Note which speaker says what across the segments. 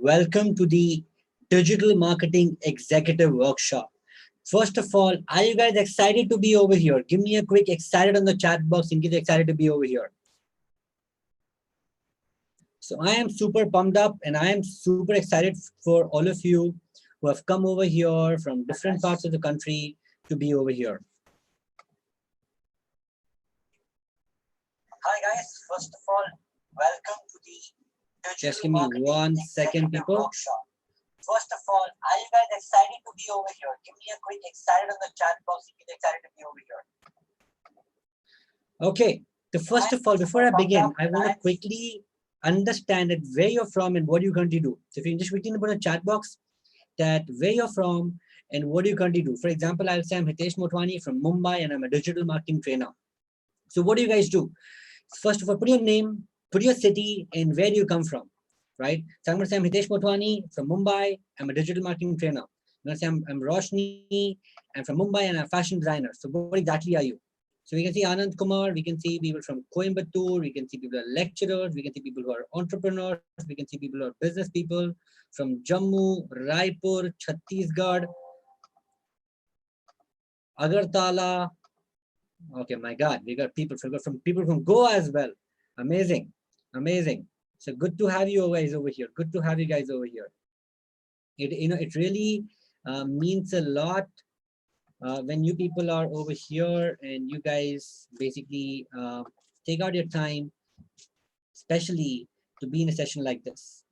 Speaker 1: Welcome to the Digital Marketing Executive Workshop. First of all, are you guys excited to be over here? Give me a quick excited on the chat box in case you're excited to be over here. So I am super pumped up and I am super excited for all of you who have come over here from different parts of the country to be over here. Hi guys, first of all, welcome to the Just give me 1 second, people. Workshop. First of all, are you guys excited to be over here? Give me a quick excited on the chat box if you're excited to be over here. Okay, so first of all, before I begin, I want to quickly understand that where you're from and what you're going to do. So if you can just quickly put in the chat box that where you're from and what you're going to do. For example, I'll say I'm Hitesh Motwani from Mumbai and I'm a digital marketing trainer. So what do you guys do? First of all, put your name, put your city, and where do you come from, right? So I'm going to say I'm Hitesh Motwani from Mumbai. I'm a digital marketing trainer. I'm going to say I'm Roshni. I'm from Mumbai and I'm a fashion designer. So what exactly are you? So we can see Anand Kumar. We can see people from Coimbatore. We can see people who are lecturers. We can see people who are entrepreneurs. We can see people who are business people from Jammu, Raipur, Chhattisgarh, Agartala. Okay, my God, we got people from Goa as well. Amazing, amazing. So good to have you guys over here. Good to have you guys over here. It really means a lot when you people are over here and you guys basically take out your time, especially to be in a session like this.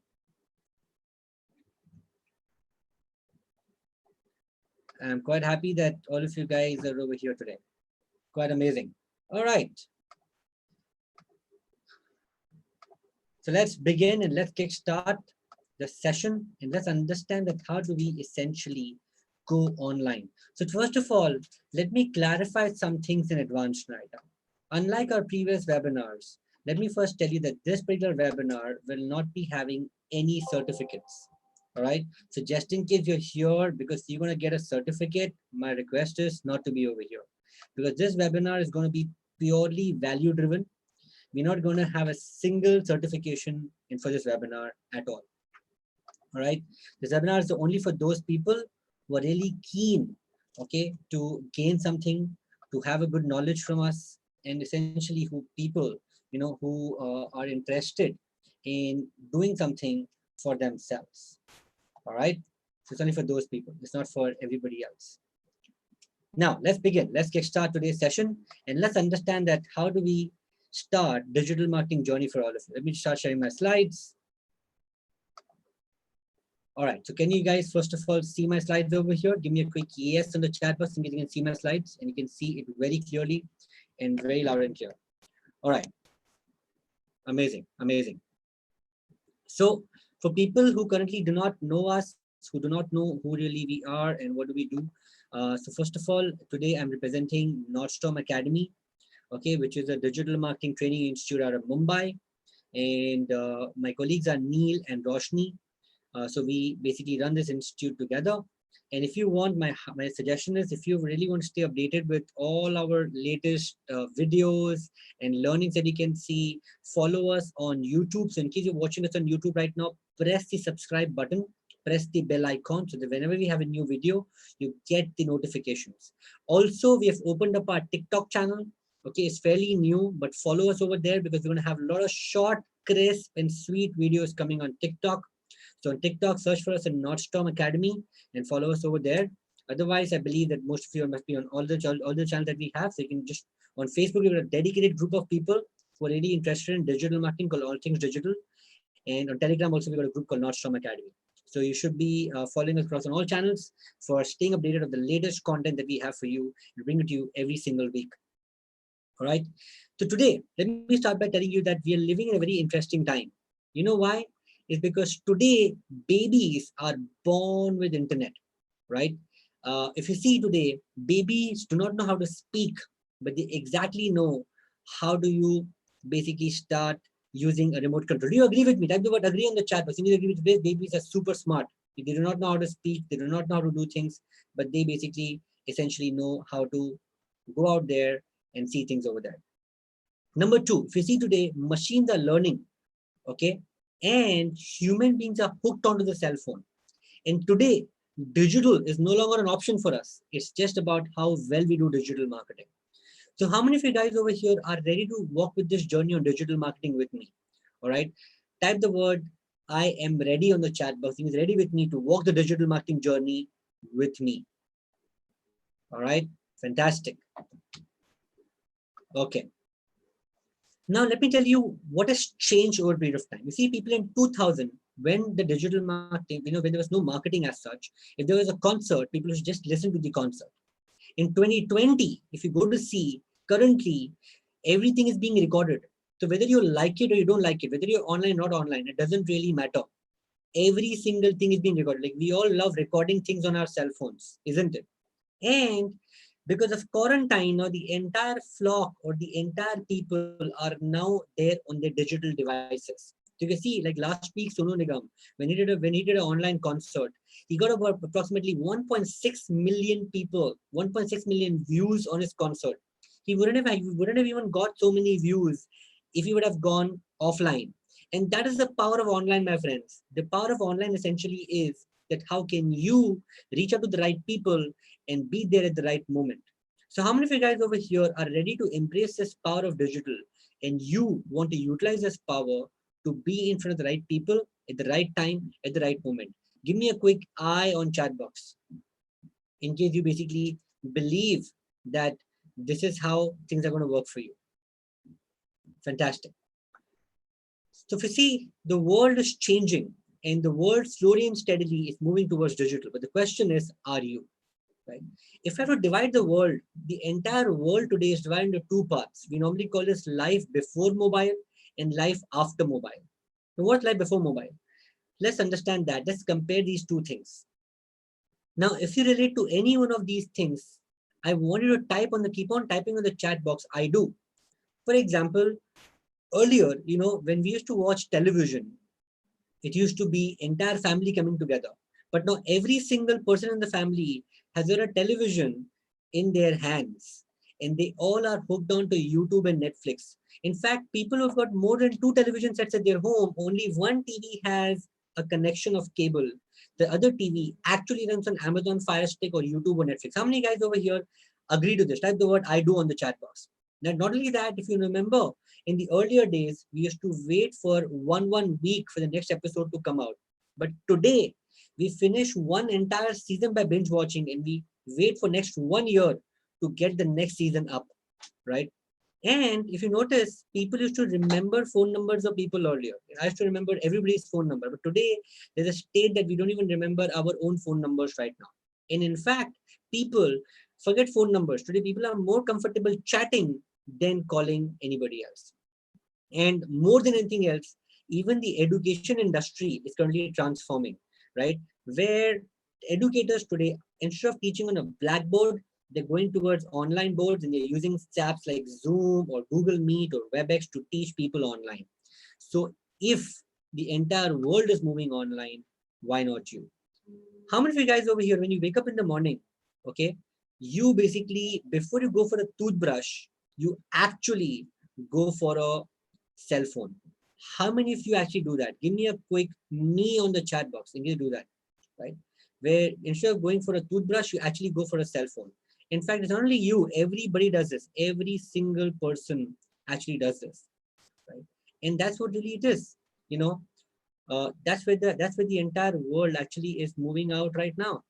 Speaker 1: I'm quite happy that all of you guys are over here today. Quite amazing. All right. So let's begin and let's kickstart the session and let's understand that how do we essentially go online. So first of all, let me clarify some things in advance right now. Unlike our previous webinars, let me first tell you that this particular webinar will not be having any certificates. All right. So just in case you're here because you're going to get a certificate, my request is not to be over here because this webinar is going to be purely value driven. We're not going to have a single certification in for this webinar at all. All right. This webinar is only for those people who are really keen, okay, to gain something, to have a good knowledge from us, and essentially who people, who are interested in doing something for themselves. All right. So it's only for those people. It's not for everybody else. Now let's begin. Let's kickstart today's session and let's understand that how do we start digital marketing journey for all of you. Let me start sharing my slides. All right, so can you guys first of all see my slides over here? Give me a quick yes on the chat box so you can see my slides and you can see it very clearly and very loud and clear. All right, amazing, amazing. So for people who currently do not know us, who do not know who really we are and what do we do. So first of all, today I'm representing Nordstorm Academy, okay, which is a digital marketing training institute out of Mumbai. And my colleagues are Neil and Roshni. So we basically run this institute together. And if you want, my suggestion is if you really want to stay updated with all our latest videos and learnings that you can see, follow us on YouTube. So in case you're watching us on YouTube right now, press the subscribe button, press the bell icon so that whenever we have a new video, you get the notifications. Also, we have opened up our TikTok channel. Okay, it's fairly new, but follow us over there because we're going to have a lot of short, crisp, and sweet videos coming on TikTok. So on TikTok, search for us in Nordstorm Academy and follow us over there. Otherwise, I believe that most of you must be on all the channels that we have. So you can just on Facebook, we have a dedicated group of people who are really interested in digital marketing called All Things Digital. And on Telegram also, we got a group called Nordstorm Academy. So you should be following us across on all channels for staying updated of the latest content that we have for you and bring it to you every single week. All right. So today, let me start by telling you that we are living in a very interesting time. You know why? It's because today babies are born with internet, right? If you see today, babies do not know how to speak, but they exactly know how do you basically start using a remote control. Do you agree with me? Type the word agree on the chat. But simply agree with this. Babies are super smart. They do not know how to speak. They do not know how to do things, but they basically essentially know how to go out there and see things over there. Number two, if you see today, machines are learning, okay? and human beings are hooked onto the cell phone. And today, digital is no longer an option for us. It's just about how well we do digital marketing. So how many of you guys over here are ready to walk with this journey on digital marketing with me? All right. Type the word I am ready on the chat box. Is ready with me to walk the digital marketing journey with me. All right. Fantastic. Okay. Now let me tell you what has changed over a period of time. You see, people in 2000, when the digital marketing, when there was no marketing as such, if there was a concert, people should just listen to the concert. In 2020, if you go to see, currently, everything is being recorded. So whether you like it or you don't like it, whether you're online or not online, it doesn't really matter. Every single thing is being recorded. Like we all love recording things on our cell phones, isn't it? And because of quarantine, or the entire flock or the entire people are now there on their digital devices. So you can see, like last week, Sonu Nigam, when he did an online concert, he got about approximately 1.6 million people, 1.6 million views on his concert. He wouldn't have even got so many views if he would have gone offline. And that is the power of online, my friends. The power of online essentially is that how can you reach out to the right people and be there at the right moment. So how many of you guys over here are ready to embrace this power of digital, and you want to utilize this power to be in front of the right people at the right time, at the right moment? Give me a quick eye on chat box in case you basically believe that this is how things are going to work for you. Fantastic. So if you see, the world is changing and the world slowly and steadily is moving towards digital. But the question is, are you? Right? If I were to divide the world, the entire world today is divided into two parts. We normally call this life before mobile and life after mobile. Now, what's life before mobile? Let's understand that. Let's compare these two things. Now, if you relate to any one of these things, I want you to keep on typing on the chat box, I do. For example, earlier, when we used to watch television, it used to be entire family coming together. But now every single person in the family has got a television in their hands, and they all are hooked on to YouTube and Netflix. In fact, people who've got more than 2 television sets at their home, only one TV has a connection of cable. The other TV actually runs on Amazon Fire Stick or YouTube or Netflix. How many guys over here agree to this? Type the word I do on the chat box. Now, not only that, if you remember, in the earlier days, we used to wait for one week for the next episode to come out. But today, we finish one entire season by binge watching, and we wait for next 1 year to get the next season up, right? And if you notice, people used to remember phone numbers of people earlier. I used to remember everybody's phone number, but today there's a state that we don't even remember our own phone numbers right now. And in fact, people forget phone numbers. Today, people are more comfortable chatting than calling anybody else. And more than anything else, even the education industry is currently transforming, right? Where educators today, instead of teaching on a blackboard, they're going towards online boards, and they're using apps like Zoom or Google Meet or WebEx to teach people online. So if the entire world is moving online, why not you? How many of you guys over here, when you wake up in the morning, okay, you basically, before you go for a toothbrush, you actually go for a cell phone? How many of you actually do that? Give me a quick me on the chat box and you do that, right? Where instead of going for a toothbrush, you actually go for a cell phone. In fact, it's not only you, everybody does this. Every single person actually does this, right? And that's what really it is, you know. That's where the entire world actually is moving out right now.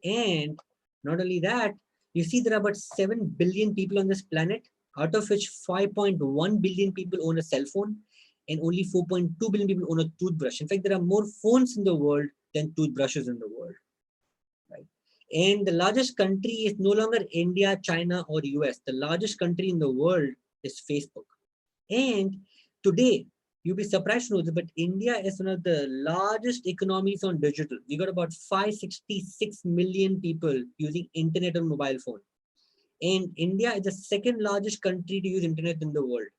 Speaker 1: And not only that, you see there are about 7 billion people on this planet, out of which 5.1 billion people own a cell phone, and only 4.2 billion people own a toothbrush. In fact, there are more phones in the world than toothbrushes in the world, right? And the largest country is no longer India, China, or US. The largest country in the world is Facebook. And today, you'll be surprised to know that, but India is one of the largest economies on digital. We got about 566 million people using internet on mobile phone. And India is the second largest country to use internet in the world.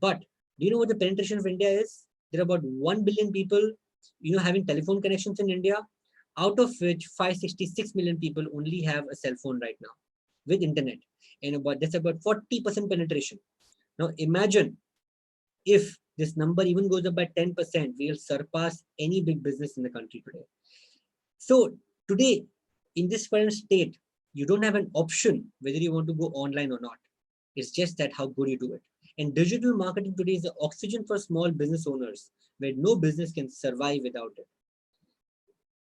Speaker 1: But do you know what the penetration of India is? There are about 1 billion people, having telephone connections in India, out of which 566 million people only have a cell phone right now with internet. And that's about 40% penetration. Now imagine if this number even goes up by 10%, we'll surpass any big business in the country today. So today, in this current state, you don't have an option whether you want to go online or not. It's just that how good you do it. And digital marketing today is the oxygen for small business owners, where no business can survive without it.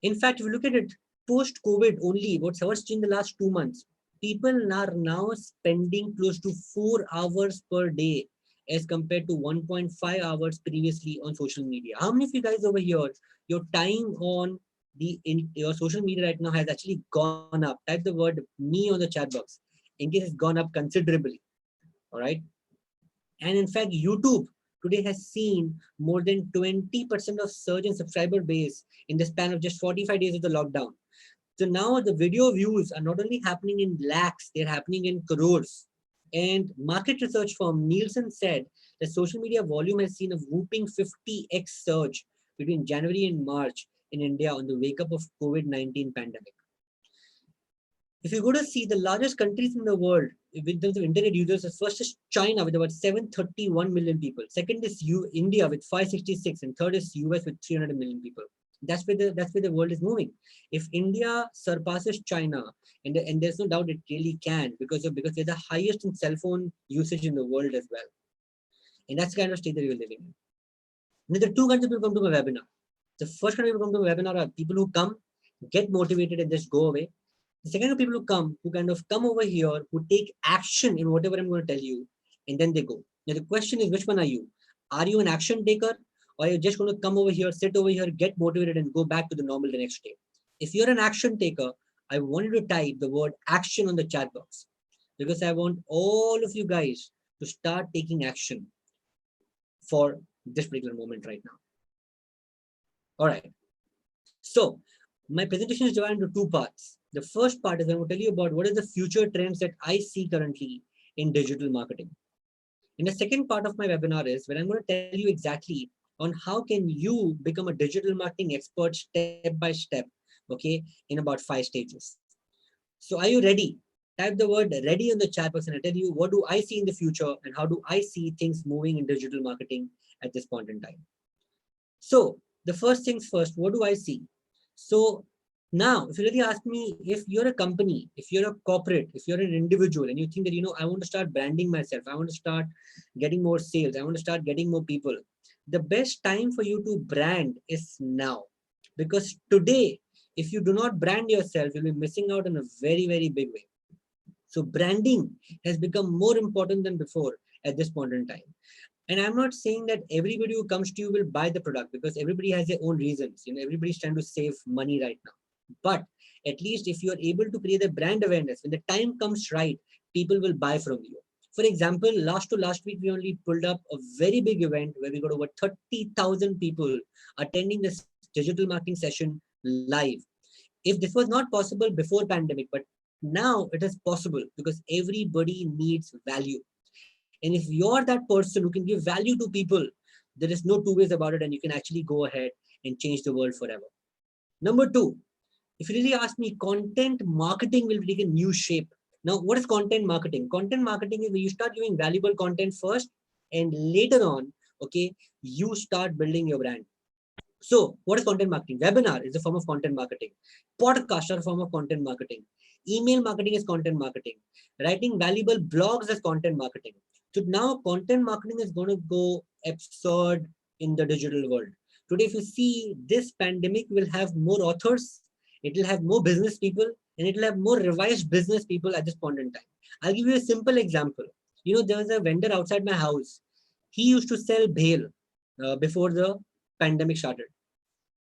Speaker 1: In fact, if you look at it, post-COVID only, what's changed in the last 2 months? People are now spending close to 4 hours per day as compared to 1.5 hours previously on social media. How many of you guys over here, your time on your social media right now has actually gone up? Type the word me on the chat box in case it's gone up considerably. All right. And in fact, YouTube today has seen more than 20% of surge in subscriber base in the span of just 45 days of the lockdown. So now the video views are not only happening in lakhs, they're happening in crores. And market research firm Nielsen said that social media volume has seen a whooping 50x surge between January and March in India on the wake up of COVID-19 pandemic. If you go to see the largest countries in the world in terms of internet users, first is China with about 731 million people. Second is India with 566, and third is US with 300 million people. That's where the world is moving. If India surpasses China, and there's no doubt it really can, because they're the highest in cell phone usage in the world as well. And that's the kind of state that we're living in. Now, there are two kinds of people who come to my webinar. The first kind of people who come to my webinar are people who come, get motivated, and just go away. The second of people who kind of come over here, who take action in whatever I'm going to tell you, and then they go. Now the question is, which one are you? Are you an action taker, or are you just going to come over here, sit over here, get motivated, and go back to the normal the next day? If you're an action taker, I want you to type the word action on the chat box, because I want all of you guys to start taking action for this particular moment right now. All right. So my presentation is divided into two parts. The first part is I will tell you about what are the future trends that I see currently in digital marketing. And the second part of my webinar is where I'm going to tell you exactly on how can you become a digital marketing expert step by step, okay, in about 5 stages. So are you ready? Type the word ready in the chat box and I'll tell you what do I see in the future and how do I see things moving in digital marketing at this point in time. So the first things first, what do I see? So now, if you really ask me, if you're a company, if you're a corporate, if you're an individual and you think that, you know, I want to start branding myself, I want to start getting more sales, I want to start getting more people, the best time for you to brand is now. Because today, if you do not brand yourself, you'll be missing out in a very, very big way. So branding has become more important than before at this point in time. And I'm not saying that everybody who comes to you will buy the product, because everybody has their own reasons. You know, everybody's trying to save money right now. But at least if you're able to create a brand awareness, when the time comes right, people will buy from you. For example, last week, we only pulled up a very big event where we got over 30,000 people attending this digital marketing session live. If this was not possible before pandemic, but now it is possible because everybody needs value. And if you're that person who can give value to people, there is no two ways about it, and you can actually go ahead and change the world forever. Number two, if you really ask me, content marketing will take a new shape. Now, what is content marketing? Content marketing is where you start giving valuable content first, and later on, okay, you start building your brand. So what is content marketing? Webinar is a form of content marketing. Podcast are a form of content marketing. Email marketing is content marketing. Writing valuable blogs is content marketing. So now content marketing is going to go absurd in the digital world. Today, if you see, this pandemic will have more authors, it will have more business people, and it will have more revised business people at this point in time. I'll give you a simple example. You know, there was a vendor outside my house. He used to sell bhel before the pandemic started.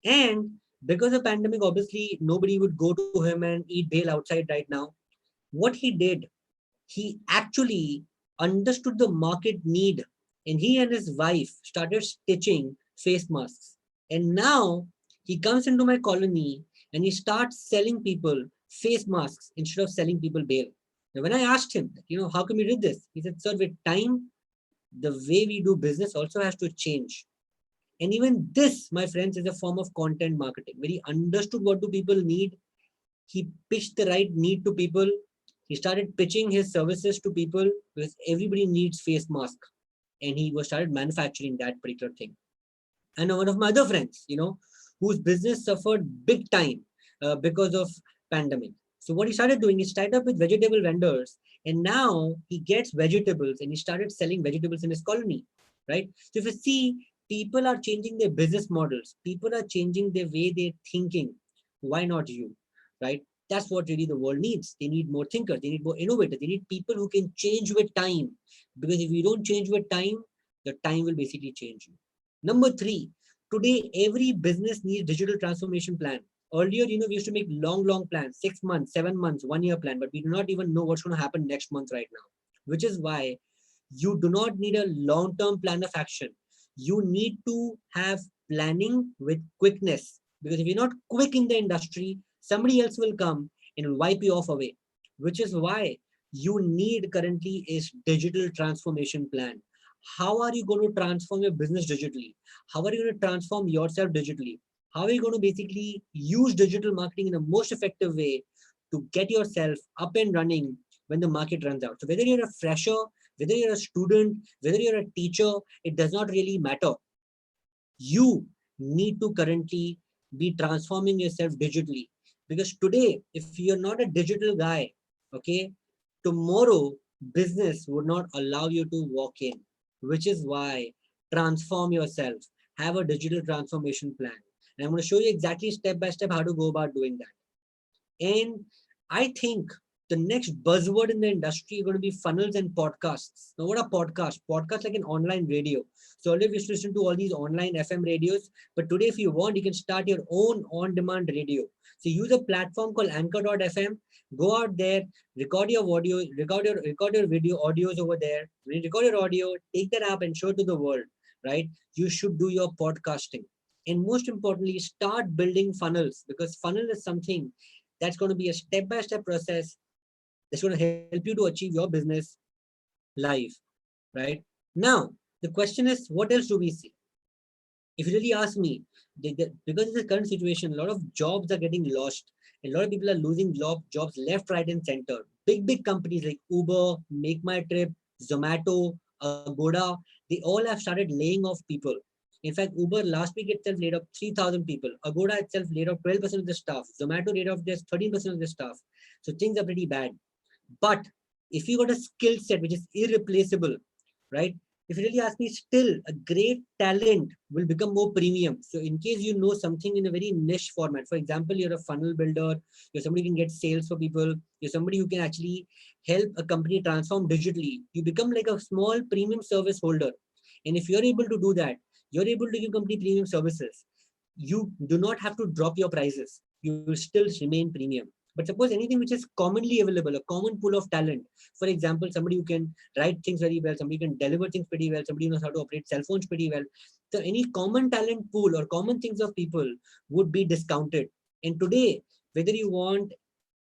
Speaker 1: And because of pandemic, obviously, nobody would go to him and eat bhel outside right now. What he did, he actually understood the market need, and he and his wife started stitching face masks. And now he comes into my colony and he starts selling people face masks instead of selling people bhel. Now, when I asked him, you know, how come you did this? He said, sir, with time, the way we do business also has to change. And even this, my friends, is a form of content marketing, where he understood what do people need. He pitched the right need to people. He started pitching his services to people because everybody needs face mask. and he was started manufacturing that particular thing. And one of my other friends, whose business suffered big time because of pandemic. So what he started doing, he started up with vegetable vendors, and now he gets vegetables and he started selling vegetables in his colony, right? So if you see, people are changing their business models, people are changing their way they're thinking. Why not you, right? That's what really the world needs. They need more thinkers, they need more innovators, they need people who can change with time. Because if you don't change with time, the time will basically change you. Number three, today every business needs digital transformation plan. Earlier, we used to make long plans, 6 months, 7 months, 1 year plan, but we do not even know what's going to happen next month right now. Which is why you do not need a long-term plan of action. You need to have planning with quickness. Because if you're not quick in the industry, somebody else will come and will wipe you off away. Which is why you need currently is digital transformation plan. How are you going to transform your business digitally? How are you going to transform yourself digitally? How are you going to basically use digital marketing in the most effective way to get yourself up and running when the market runs out? So whether you're a fresher, whether you're a student, whether you're a teacher, it does not really matter. You need to currently be transforming yourself digitally. Because today, if you're not a digital guy, okay, tomorrow business would not allow you to walk in. Which is why transform yourself, have a digital transformation plan. And I'm going to show you exactly step by step how to go about doing that. And I think the next buzzword in the industry is going to be funnels and podcasts. Now, what are podcasts? Podcasts like an online radio. So earlier we used to listen to all these online FM radios, but today if you want, you can start your own on-demand radio. So use a platform called Anchor.fm. Go out there, record your audio, record your video audios over there. When you record your audio, take that app and show it to the world, right? You should do your podcasting. And most importantly, start building funnels, because funnel is something that's going to be a step-by-step process that's going to help you to achieve your business life, right? Now, the question is, what else do we see? If you really ask me, because of the current situation, a lot of jobs are getting lost. A lot of people are losing jobs left, right, and center. Big companies like Uber, Make My Trip, Zomato, Agoda, they all have started laying off people. In fact, Uber last week itself laid off 3,000 people. Agoda itself laid off 12% of the staff. Zomato laid off just 13% of the staff. So things are pretty bad. But if you got a skill set which is irreplaceable, right? If you really ask me, still a great talent will become more premium. So in case you know something in a very niche format, for example, you're a funnel builder, you're somebody who can get sales for people, you're somebody who can actually help a company transform digitally, you become like a small premium service holder. And if you're able to do that, you're able to give company premium services. You do not have to drop your prices. You will still remain premium. But suppose anything which is commonly available, a common pool of talent. For example, somebody who can write things very well, somebody who can deliver things pretty well, somebody who knows how to operate cell phones pretty well. So any common talent pool or common things of people would be discounted. And today, whether you want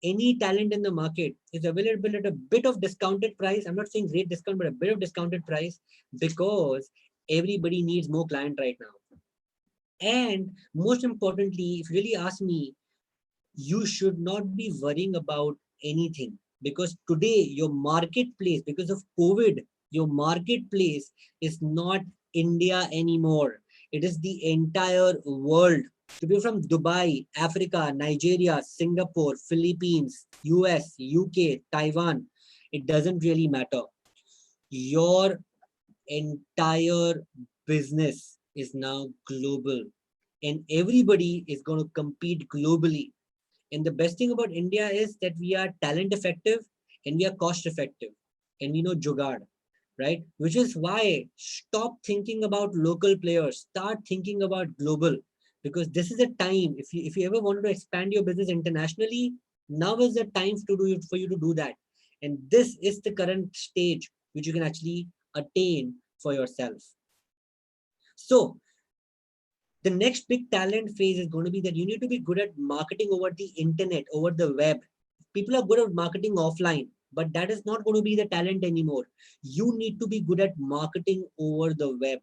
Speaker 1: any talent in the market is available at a bit of discounted price. I'm not saying great discount, but a bit of discounted price, because everybody needs more client right now. And most importantly, if you really ask me, you should not be worrying about anything, because today your marketplace, because of COVID, your marketplace is not India anymore. It is the entire world. To be from Dubai, Africa, Nigeria, Singapore, Philippines, US, UK, Taiwan, it doesn't really matter. Your entire business is now global, and everybody is going to compete globally. And the best thing about India is that we are talent effective and we are cost effective and we know jugaad, right? Which is why stop thinking about local players, start thinking about global, because this is a time, if you ever wanted to expand your business internationally, now is the time to do it, for you to do that. And this is the current stage which you can actually attain for yourself. So the next big talent phase is going to be that you need to be good at marketing over the internet, over the web. People are good at marketing offline, but that is not going to be the talent anymore. You need to be good at marketing over the web.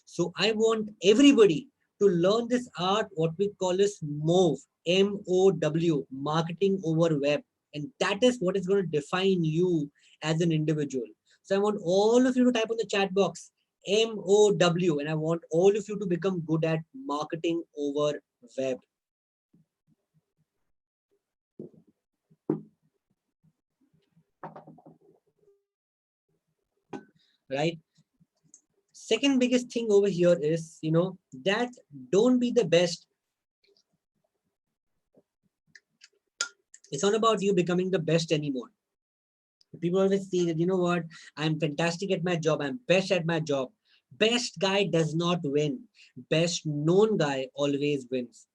Speaker 1: So I want everybody to learn this art, what we call is MOW, M-O-W, marketing over web. And that is what is going to define you as an individual. So I want all of you to type on the chat box, MOW, and I want all of you to become good at marketing over web. Right? Second biggest thing over here is, that don't be the best. It's not about you becoming the best anymore. People always say that, what, I'm fantastic at my job, I'm best at my job. Best guy does not win. Best known guy always wins.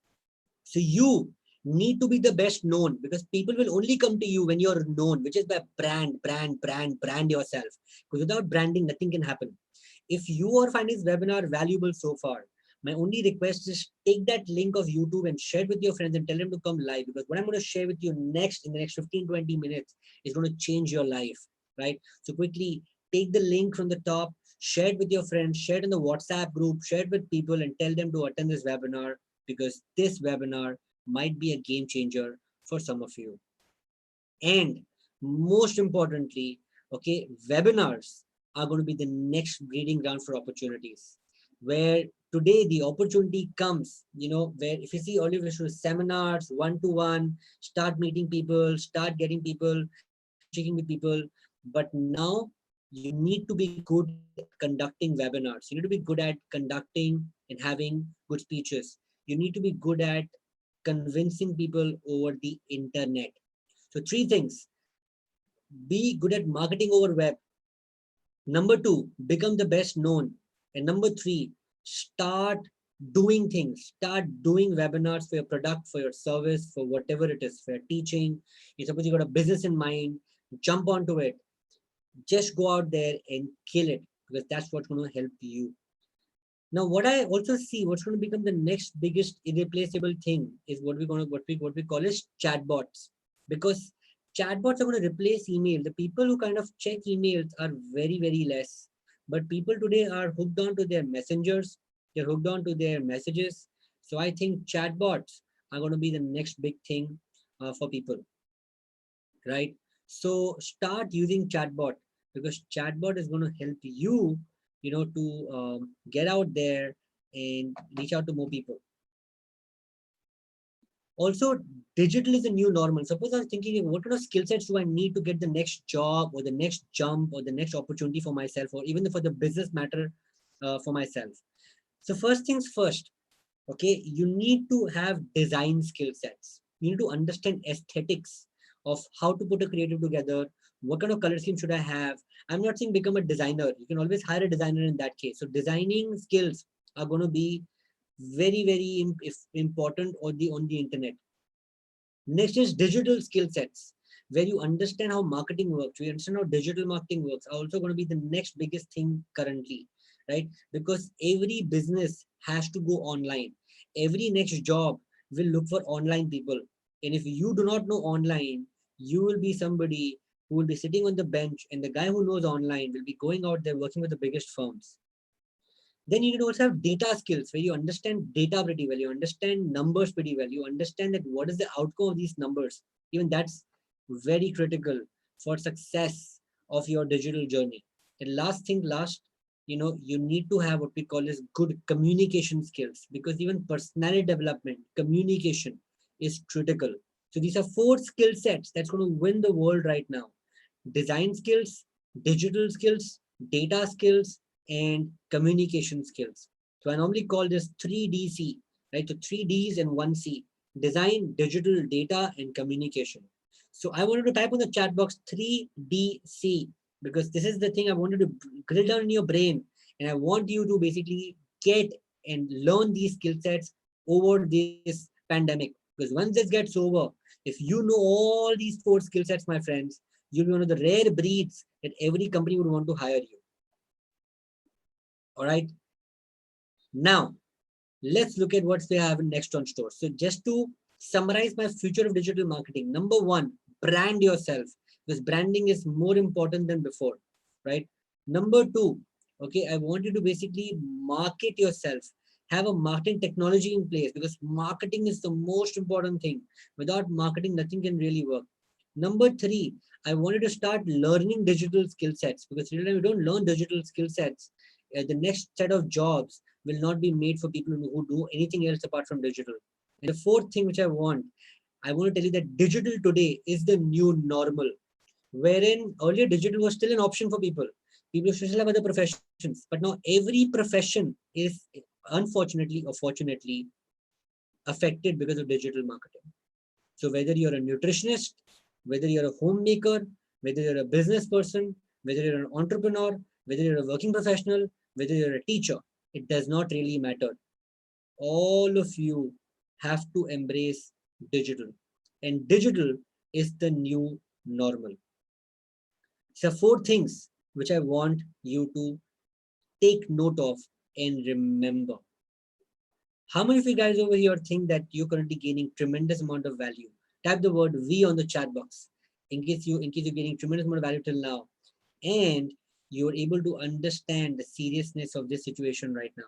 Speaker 1: So you need to be the best known, because people will only come to you when you're known, which is by brand yourself. Because without branding, nothing can happen. If you are finding this webinar valuable so far, my only request is take that link of YouTube and share it with your friends and tell them to come live, because what I'm going to share with you next in the next 15-20 minutes is going to change your life, right? So quickly take the link from the top, share it with your friends, share it in the WhatsApp group, share it with people and tell them to attend this webinar, because this webinar might be a game changer for some of you. And most importantly, okay, webinars are going to be the next breeding ground for opportunities, where today the opportunity comes, where if you see all of your seminars, one-to-one, start meeting people, start getting people, handshaking with people. But now you need to be good at conducting webinars. You need to be good at conducting and having good speeches. You need to be good at convincing people over the internet. So 3 things: be good at marketing over web. Number 2, become the best known. And number 3, start doing things. Start doing webinars for your product, for your service, for whatever it is, for your teaching. You suppose you got a business in mind, jump onto it. Just go out there and kill it, because that's what's going to help you. Now, what I also see, what's going to become the next biggest irreplaceable thing is what we call is chatbots, because chatbots are going to replace email. The people who kind of check emails are very, very less, but people today are hooked on to their messengers. They're hooked on to their messages. So I think chatbots are going to be the next big thing for people, right? So start using chatbot, because chatbot is going to help you, to get out there and reach out to more people. Also, digital is a new normal. Suppose I was thinking, what kind of skill sets do I need to get the next job or the next jump or the next opportunity for myself, or even for the business matter for myself. So first things first, okay, you need to have design skill sets. You need to understand aesthetics of how to put a creative together. What kind of color scheme should I have? I'm not saying become a designer. You can always hire a designer in that case. So designing skills are going to be very, very important on the internet. Next is digital skill sets, where you understand how marketing works. You understand how digital marketing works. Are also going to be the next biggest thing currently, right? Because every business has to go online. Every next job will look for online people. And if you do not know online, you will be somebody who will be sitting on the bench, and the guy who knows online will be going out there working with the biggest firms. Then you need to also have data skills, where you understand data pretty well, you understand numbers pretty well, you understand that what is the outcome of these numbers. Even that's very critical for success of your digital journey. And last, you need to have what we call as good communication skills, because even personality development, communication is critical. So these are 4 skill sets that's going to win the world right now: design skills, digital skills, data skills, and communication skills. So I normally call this 3DC, right? So 3 Ds and 1 C: design, digital, data, and communication. So I wanted to type on the chat box 3DC, because this is the thing I wanted to grill down in your brain. And I want you to basically get and learn these skill sets over this pandemic. Because once this gets over, if you know all these 4 skill sets, my friends, you'll be one of the rare breeds that every company would want to hire you. All right. Now, let's look at what they have next on store. So just to summarize my future of digital marketing, number 1, brand yourself, because branding is more important than before, right? Number 2, okay, I want you to basically market yourself. Have a marketing technology in place, because marketing is the most important thing. Without marketing, nothing can really work. Number 3, I wanted to start learning digital skill sets, because if you don't learn digital skill sets, the next set of jobs will not be made for people who do anything else apart from digital. And the fourth thing which I want to tell you that digital today is the new normal, wherein earlier digital was still an option for people. People should still have other professions, but now every profession is unfortunately or fortunately affected because of digital marketing. So whether you're a nutritionist, whether you're a homemaker, whether you're a business person, whether you're an entrepreneur, whether you're a working professional, whether you're a teacher, it does not really matter. All of you have to embrace digital, and digital is the new normal. So four things which I want you to take note of and remember. How many of you guys over here think that you're currently gaining tremendous amount of value? Type the word V on the chat box in case you're getting tremendous amount of value till now, and you're able to understand the seriousness of this situation right now.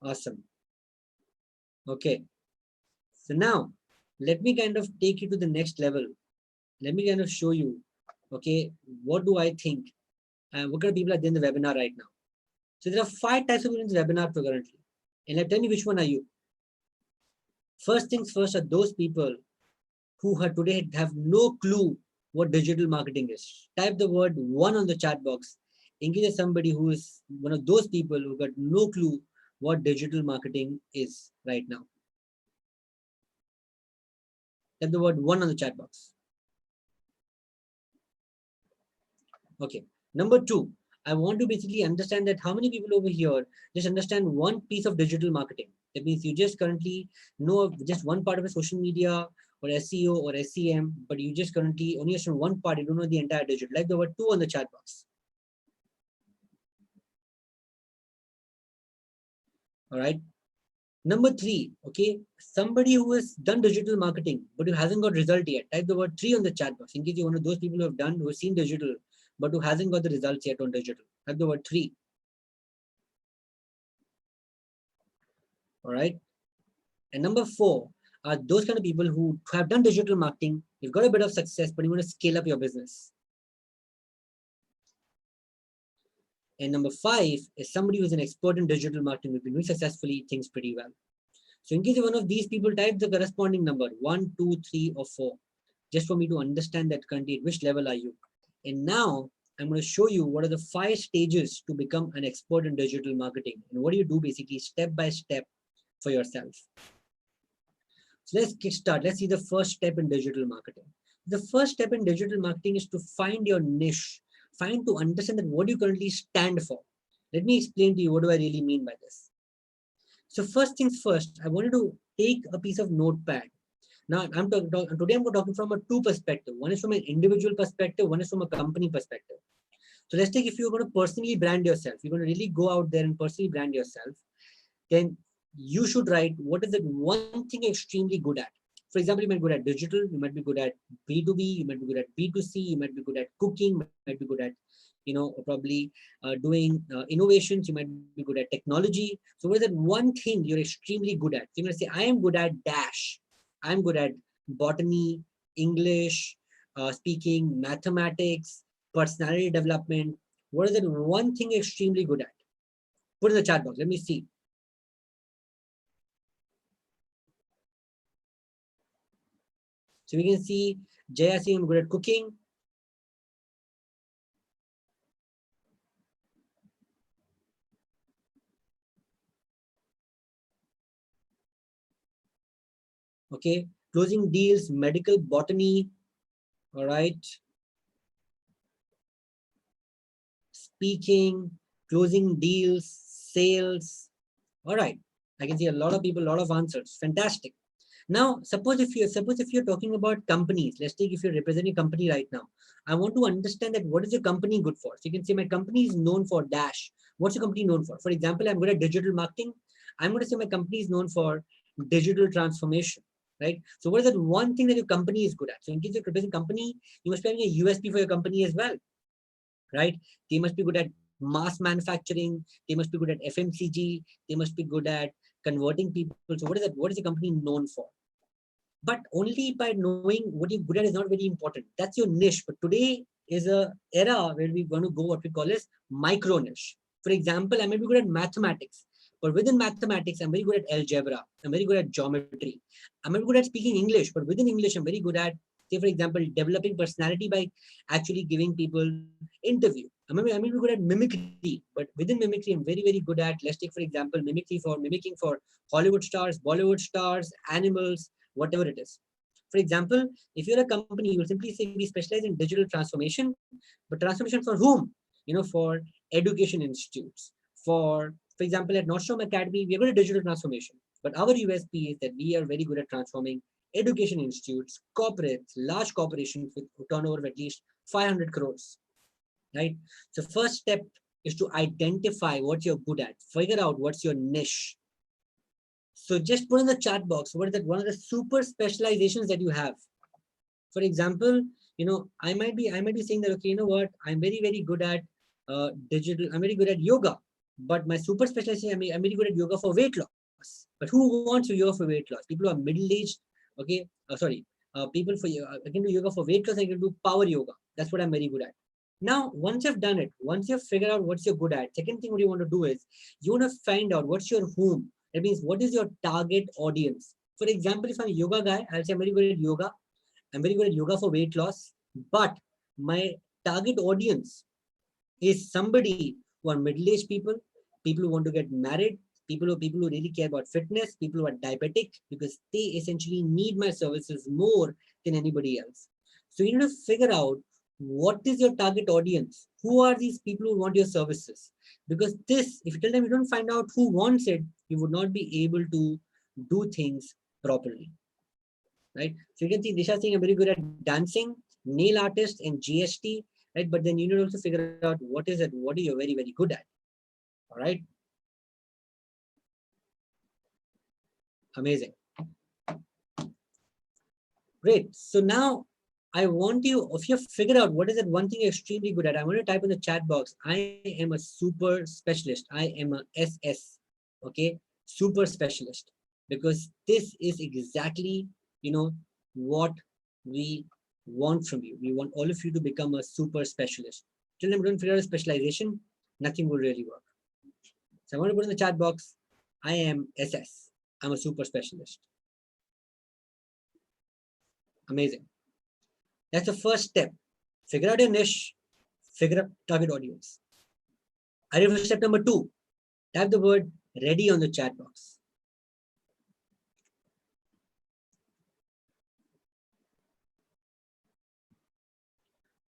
Speaker 1: Awesome. Okay. So now let me kind of take you to the next level. Let me kind of show you, okay, what do I think? What kind of people are there in the webinar right now? So there are 5 types of people in the webinar currently. And let me tell you which one are you. First things first are those people who today have no clue what digital marketing is. Type the word 1 on the chat box in case there's somebody who is one of those people who got no clue what digital marketing is right now. Type the word 1 on the chat box. Okay. Number 2, I want to basically understand that how many people over here just understand one piece of digital marketing. That means you just currently know just one part of a social media or SEO or SEM, but you just currently only understand one part, you don't know the entire digital. Like the word 2 on the chat box. All right. Number 3, okay, somebody who has done digital marketing, but who hasn't got result yet. Type the word 3 on the chat box in case you're one of those people who have seen digital, but who hasn't got the results yet on digital. Type the word 3. All right. And number 4 are those kind of people who have done digital marketing. You've got a bit of success, but you want to scale up your business. And number 5 is somebody who's an expert in digital marketing, who's been doing successfully things pretty well. So in case you're one of these people, type the corresponding number 1, 2, 3, or 4, just for me to understand that currently at which level are you. And now I'm going to show you what are the 5 stages to become an expert in digital marketing. And what do you do basically step by step for yourself. So let's get started. Let's see the first step in digital marketing. The first step in digital marketing is to find your niche, to understand that what you currently stand for. Let me explain to you what do I really mean by this. So first things first, I wanted to take a piece of notepad. Now today I'm talking from a 2 perspective. One is from an individual perspective, one is from a company perspective. So let's take, if you're going to personally brand yourself, you're going to really go out there and personally brand yourself, then you should write what is the one thing you're extremely good at. For example, you might be good at digital, you might be good at B2B, you might be good at B2C, you might be good at cooking, you might be good at, probably doing innovations, you might be good at technology. So what is that one thing you're extremely good at? So you're going to say, I am good at dash. I'm good at botany, English, speaking, mathematics, personality development. What is that one thing you're extremely good at? Put in the chat box. Let me see. So we can see Jaya saying I'm good at cooking. Okay, closing deals, medical, botany. All right. Speaking, closing deals, sales. All right. I can see a lot of people, a lot of answers. Fantastic. Now, suppose if you're talking about companies, let's take if you're representing a company right now, I want to understand that what is your company good for? So you can say my company is known for dash. What's your company known for? For example, I'm good at digital marketing. I'm going to say my company is known for digital transformation, right? So what is that one thing that your company is good at? So in case you're representing a company, you must be having a USP for your company as well, right? They must be good at mass manufacturing. They must be good at FMCG. They must be good at converting people. So what is that? What is the company known for? but only by knowing what you're good at is not very important. That's your niche. But today is a era where we're going to go what we call as micro niche. For example, I may be good at mathematics, but within mathematics, I'm very good at algebra. I'm very good at geometry. I'm very good at speaking English, but within English, I'm very good at, say, for example, developing personality by actually giving people interview. I'm very good at mimicry, but within mimicry, I'm very, very good at, let's take, for example, mimicking for Hollywood stars, Bollywood stars, animals, whatever it is. For example, if you're a company, you'll simply say we specialize in digital transformation, but transformation for whom? For education institutes. For example, at Nordstrom Academy, we are good at digital transformation, but our USP is that we are very good at transforming education institutes, corporates, large corporations with turnover of at least 500 crores, right? So first step is to identify what you're good at, figure out what's your niche. So just put in the chat box, what is that one of the super specializations that you have? For example, I might be saying that, okay, you know what, I'm very, very good at digital, I'm very good at yoga, but my super specialization, I'm very good at yoga for weight loss. But who wants to yoga for weight loss? People who are middle-aged, okay, people I can do yoga for weight loss, I can do power yoga. That's what I'm very good at. Now, once you've done it, once you've figured out what you're good at, second thing what you want to do is you want to find out what's your whom. That means what is your target audience. For example, if I'm a yoga guy, I'll say I'm very good at yoga. I'm very good at yoga for weight loss, but my target audience is somebody who are middle-aged people, people who want to get married, people who really care about fitness, people who are diabetic, because they essentially need my services more than anybody else. So you need to figure out what is your target audience. Who are these people who want your services? Because this, if you tell them you don't find out who wants it, you would not be able to do things properly. Right? So you can see Disha saying I'm very good at dancing, nail artist, and GST, right? But then you need to also figure out what is it, what are you very, very good at. All right. Amazing. Great. So now I want you, if you figure out what is that one thing you're extremely good at, I want to type in the chat box. I am a super specialist. I am a SS. Okay. Super specialist. Because this is exactly, what we want from you. We want all of you to become a super specialist. Till them don't figure out a specialization, nothing will really work. So I want to put in the chat box, I am SS. I'm a super specialist. Amazing. That's the first step. Figure out your niche, figure out target audience. Are you ready for step number 2? Type the word ready on the chat box.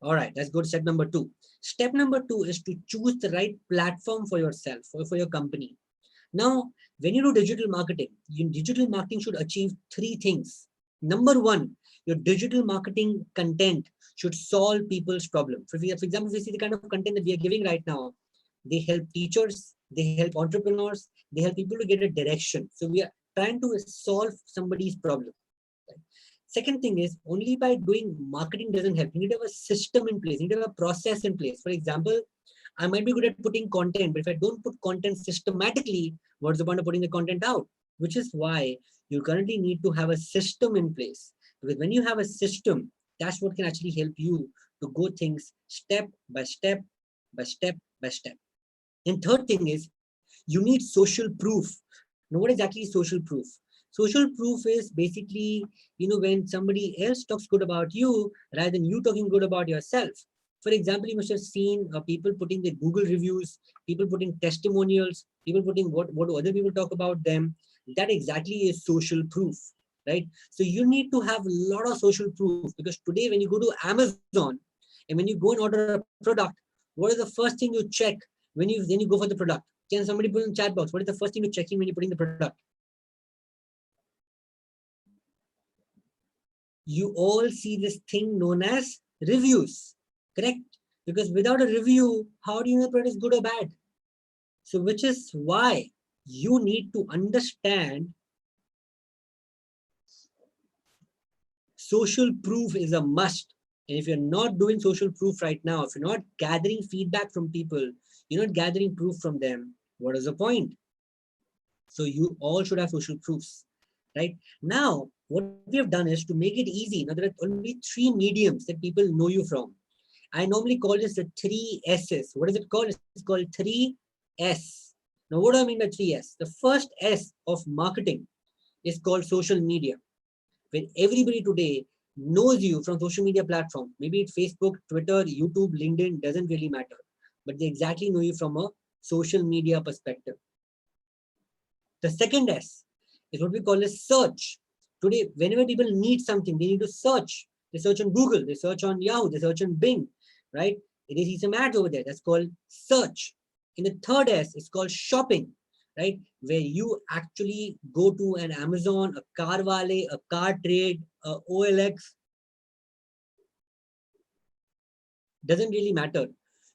Speaker 1: All right, let's go to step number 2. Step number 2 is to choose the right platform for yourself, for your company. Now, when you do digital marketing should achieve 3 things. Number 1, your digital marketing content should solve people's problem. For example, if you see the kind of content that we are giving right now, they help teachers, they help entrepreneurs, they help people to get a direction. So we are trying to solve somebody's problem. Second thing is, only by doing marketing doesn't help. You need to have a system in place. You need to have a process in place. For example, I might be good at putting content, but if I don't put content systematically, what's the point of putting the content out? Which is why you currently need to have a system in place. Because when you have a system, that's what can actually help you to go things step by step, by step, by step. And third thing is, you need social proof. Now, what exactly is social proof? Social proof is basically, when somebody else talks good about you rather than you talking good about yourself. For example, you must have seen people putting their Google reviews, people putting testimonials, people putting what other people talk about them. That exactly is social proof, right? So you need to have a lot of social proof, because today when you go to Amazon and when you go and order a product, what is the first thing you check when you go for the product? Can somebody put in the chat box, what is the first thing you're checking when you're putting the product? You all see this thing known as reviews, correct? Because without a review, how do you know the product is good or bad? So which is why you need to understand social proof is a must. And if you're not doing social proof right now, if you're not gathering feedback from people, you're not gathering proof from them, what is the point? So you all should have social proofs. right? Now, what we have done is to make it easy. Now, there are only three mediums that people know you from. I normally call this the three S's. What is it called? It's called three S. Now, what do I mean by three S? The first S of marketing is called social media, where everybody today knows you from social media platform. Maybe it's Facebook, Twitter, YouTube, LinkedIn, doesn't really matter. But they exactly know you from a social media perspective. The second S is what we call as search. Today, whenever people need something, they need to search. They search on Google, they search on Yahoo, they search on Bing, right? They see some ads over there. That's called search. And the third S is called shopping, right? Where you actually go to an Amazon, a Carvale, a Car Trade, a OLX, doesn't really matter.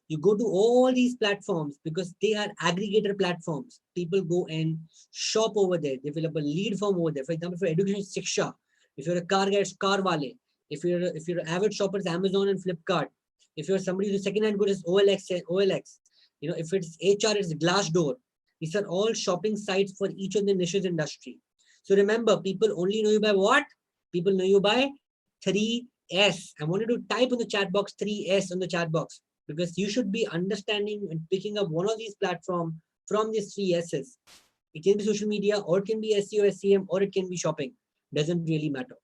Speaker 1: You go to all these platforms because they are aggregator platforms. People go and shop over there. They fill up a lead form over there. For example, for education, Shiksha. If you're a car guy, it's Carvale. If you're an avid shopper, it's Amazon and Flipkart. If you're somebody who's second-hand good, it's OLX. You know, if it's HR, it's Glassdoor. These are all shopping sites for each of the niches industry. So remember, people only know you by what? People know you by 3S. I wanted to type in the chat box 3S on the chat box, because you should be understanding and picking up one of these platforms from these three S's. It can be social media, or it can be SEO, SEM, or it can be shopping. Doesn't really matter.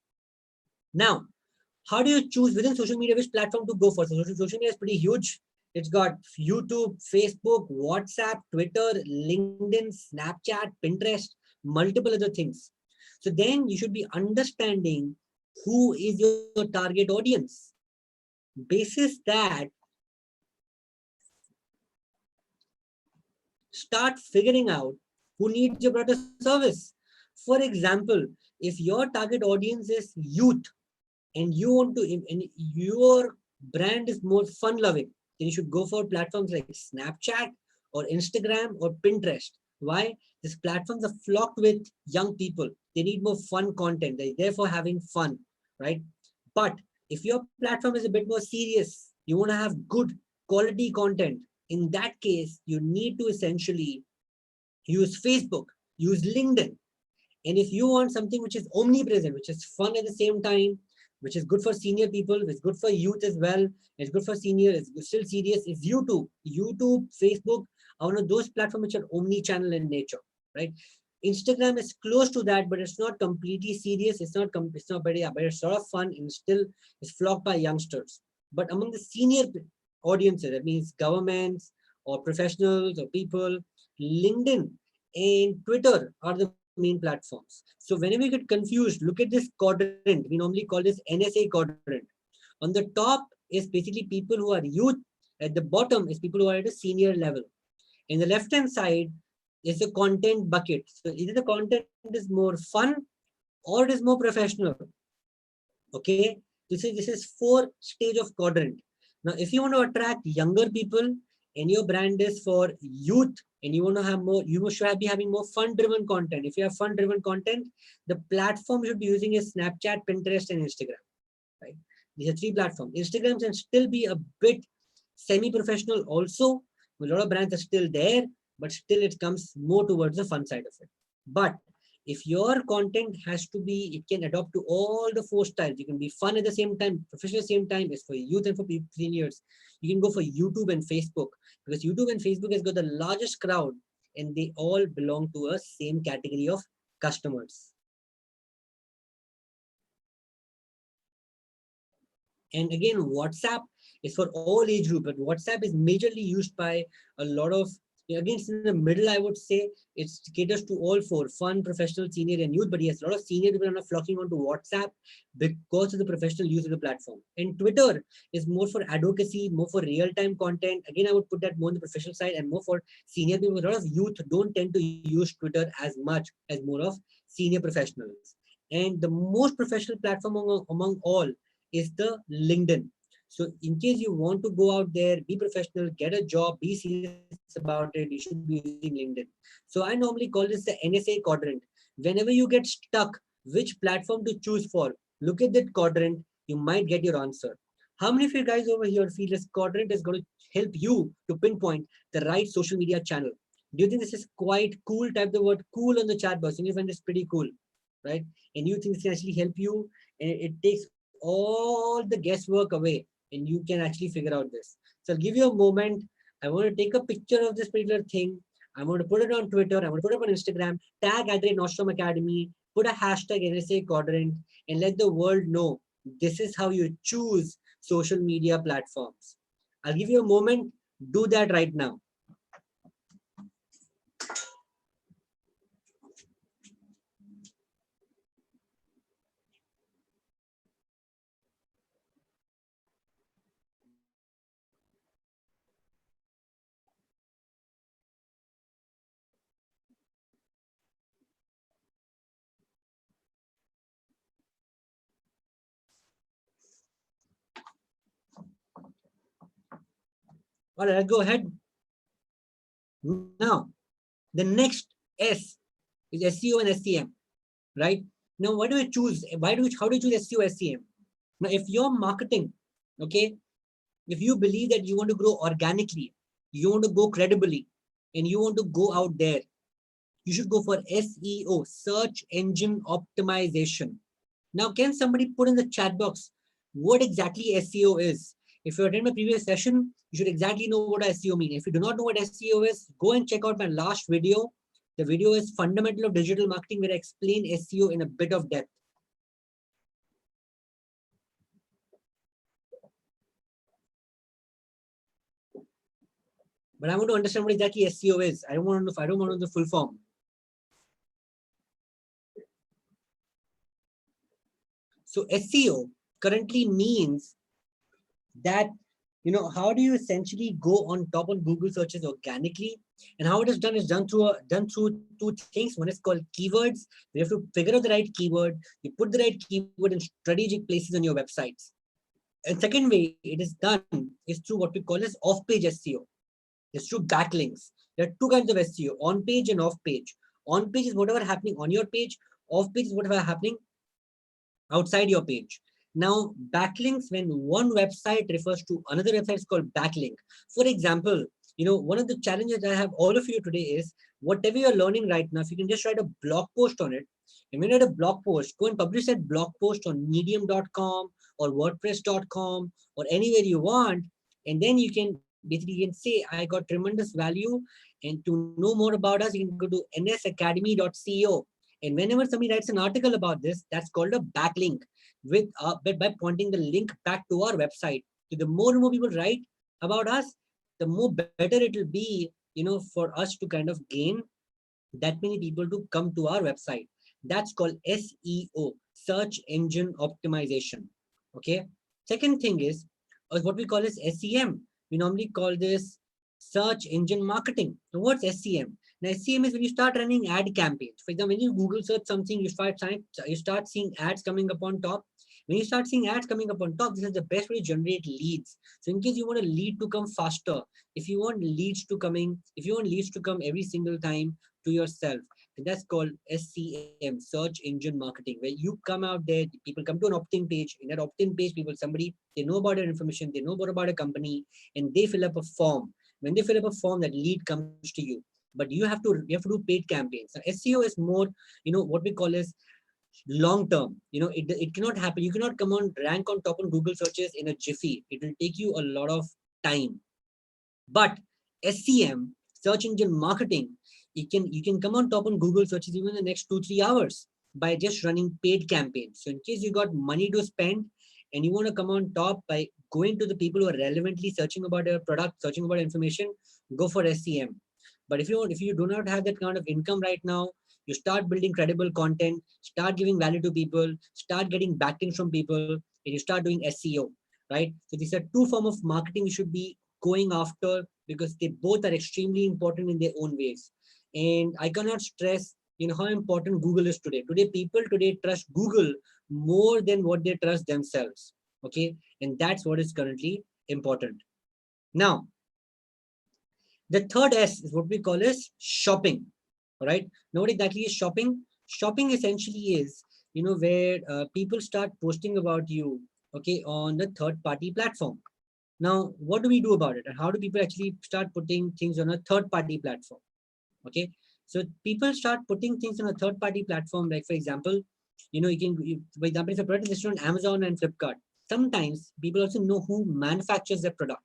Speaker 1: Now, how do you choose within social media which platform to go for? So social media is pretty huge. It's got YouTube, Facebook, WhatsApp, Twitter, LinkedIn, Snapchat, Pinterest, multiple other things. So then you should be understanding who is your target audience. Basis that, start figuring out who needs your product or service. For example, if your target audience is youth and you want to, and your brand is more fun loving, then you should go for platforms like Snapchat or Instagram or Pinterest. Why? These platforms are flocked with young people. They need more fun content. They're therefore having fun, right? But if your platform is a bit more serious, you want to have good quality content. In that case, you need to essentially use Facebook, use LinkedIn. And if you want something which is omnipresent, which is fun at the same time, which is good for senior people, it's good for youth as well, it's good for senior, it's still serious, is YouTube. YouTube, Facebook are one of those platforms which are omni-channel in nature, right? Instagram is close to that, but it's not completely serious. It's not very, but it's sort of fun and still is flocked by youngsters. But among the senior audiences, that means governments or professionals or people, LinkedIn and Twitter are the main platforms. So whenever you get confused, look at this quadrant. We normally call this NSA quadrant. On the top is basically people who are youth. At the bottom is people who are at a senior level. In the left hand side is the content bucket. So either the content is more fun or it is more professional. Okay, this is 4 stage of quadrant. Now, if you want to attract younger people and your brand is for youth and you want to have more, you should be having more fun-driven content. If you have fun-driven content, the platform you should be using is Snapchat, Pinterest, and Instagram. Right? These are 3 platforms. Instagram can still be a bit semi-professional also. A lot of brands are still there, but still it comes more towards the fun side of it. But if your content has to be, it can adopt to all the 4 styles. You can be fun at the same time, professional at the same time. It's for youth and for seniors. You can go for YouTube and Facebook, because YouTube and Facebook has got the largest crowd and they all belong to a same category of customers. And again, WhatsApp is for all age group, but WhatsApp is majorly used by a lot of, again, in the middle, I would say it caters to all 4, fun, professional, senior, and youth. But yes, a lot of senior people are now flocking onto WhatsApp because of the professional use of the platform. And Twitter is more for advocacy, more for real-time content. Again, I would put that more on the professional side and more for senior people. A lot of youth don't tend to use Twitter as much as more of senior professionals. And the most professional platform among all is the LinkedIn. So in case you want to go out there, be professional, get a job, be serious about it, you should be using LinkedIn. So I normally call this the NSA quadrant. Whenever you get stuck, which platform to choose for, look at that quadrant, you might get your answer. How many of you guys over here feel this quadrant is going to help you to pinpoint the right social media channel? Do you think this is quite cool? Type the word cool on the chat box and you find this pretty cool, right? And you think this can actually help you, and it takes all the guesswork away, and you can actually figure out this. So I'll give you a moment. I want to take a picture of this particular thing. I'm going to put it on Twitter. I'm going to put it on Instagram. Tag @Nostrum Academy. Put a hashtag NSA quadrant and let the world know this is how you choose social media platforms. I'll give you a moment. Do that right now. All right, let's go ahead. Now, the next S is SEO and SEM, right? Now, what do we choose? How do you choose SEO, SEM? Now, if you're marketing, okay, if you believe that you want to grow organically, you want to go credibly, and you want to go out there, you should go for SEO, search engine optimization. Now, can somebody put in the chat box what exactly SEO is? If you attend my previous session, you should exactly know what SEO means. If you do not know what SEO is, go and check out my last video. The video is Fundamental of Digital Marketing, where I explain SEO in a bit of depth. But I want to understand what exactly SEO is. I don't want to know the full form. So SEO currently means that, how do you essentially go on top on Google searches organically, and how it is done through two things. One is called keywords. You have to figure out the right keyword. You put the right keyword in strategic places on your websites. And second way it is done is through what we call as off-page SEO. It's through backlinks. There are two kinds of SEO: on page and off page. On page is whatever happening on your page. Off page is whatever happening outside your page. Now, backlinks, when one website refers to another website, is called backlink. For example, one of the challenges I have all of you today is whatever you're learning right now, if you can just write a blog post on it, and when you write a blog post, go and publish that blog post on medium.com or wordpress.com or anywhere you want, and then you can basically say, I got tremendous value, and to know more about us, you can go to nsacademy.co. And whenever somebody writes an article about this, that's called a backlink, with by pointing the link back to our website. So the more and more people write about us, the more better it will be, for us to kind of gain that many people to come to our website. That's called SEO, search engine optimization. Okay. Second thing is what we call is SEM. We normally call this search engine marketing. So what's SEM? Now, SEM is when you start running ad campaigns. For example, when you Google search something, you start seeing ads coming up on top. When you start seeing ads coming up on top, this is the best way to generate leads. So in case you want a lead to come faster, if you want leads to come every single time to yourself, that's called SEM, search engine marketing, where you come out there, people come to an opt-in page. In that opt-in page, they know about their information, they know about a company, and they fill up a form. When they fill up a form, that lead comes to you. But you have to do paid campaigns. Now, SEO is more, what we call as long term. It cannot happen. You cannot come on rank on top on Google searches in a jiffy. It will take you a lot of time. But SEM, search engine marketing, you can come on top on Google searches even in the next 2-3 hours by just running paid campaigns. So in case you got money to spend and you want to come on top by going to the people who are relevantly searching about your product, searching about information, go for SEM. But if you do not have that kind of income right now, you start building credible content, start giving value to people, start getting backlinks from people, and you start doing SEO, right? So these are two forms of marketing you should be going after, because they both are extremely important in their own ways. And I cannot stress how important Google is today. People trust Google more than what they trust themselves. Okay, and that's what is currently important. Now, the third S is what we call as shopping. All right. Now, what exactly is shopping? Shopping essentially is, where people start posting about you, okay, on the third party platform. Now, what do we do about it? And how do people actually start putting things on a third party platform? Okay. So people start putting things on a third party platform. Like, for example, You can, for example, if a product is listed on Amazon and Flipkart, sometimes people also know who manufactures the product.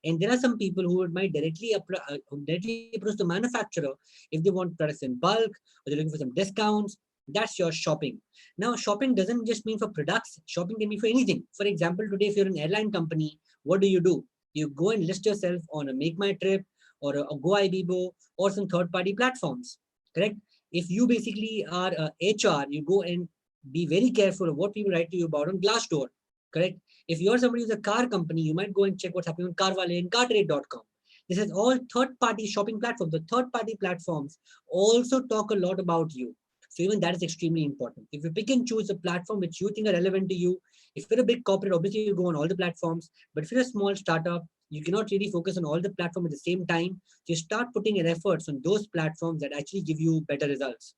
Speaker 1: And there are some people who might directly approach the manufacturer if they want products in bulk or they're looking for some discounts. That's your shopping. Now, shopping doesn't just mean for products. Shopping can be for anything. For example, today, if you're an airline company, what do? You go and list yourself on a Make My Trip or a GoIbibo or some third-party platforms, correct? If you basically are a HR, you go and be very careful of what people write to you about on Glassdoor, correct? If you're somebody who's a car company, you might go and check what's happening on Carvale and cartrade.com. This is all third-party shopping platforms. The third-party platforms also talk a lot about you. So even that is extremely important. If you pick and choose a platform which you think are relevant to you, if you're a big corporate, obviously you go on all the platforms. But if you're a small startup, you cannot really focus on all the platforms at the same time. So you start putting your efforts on those platforms that actually give you better results.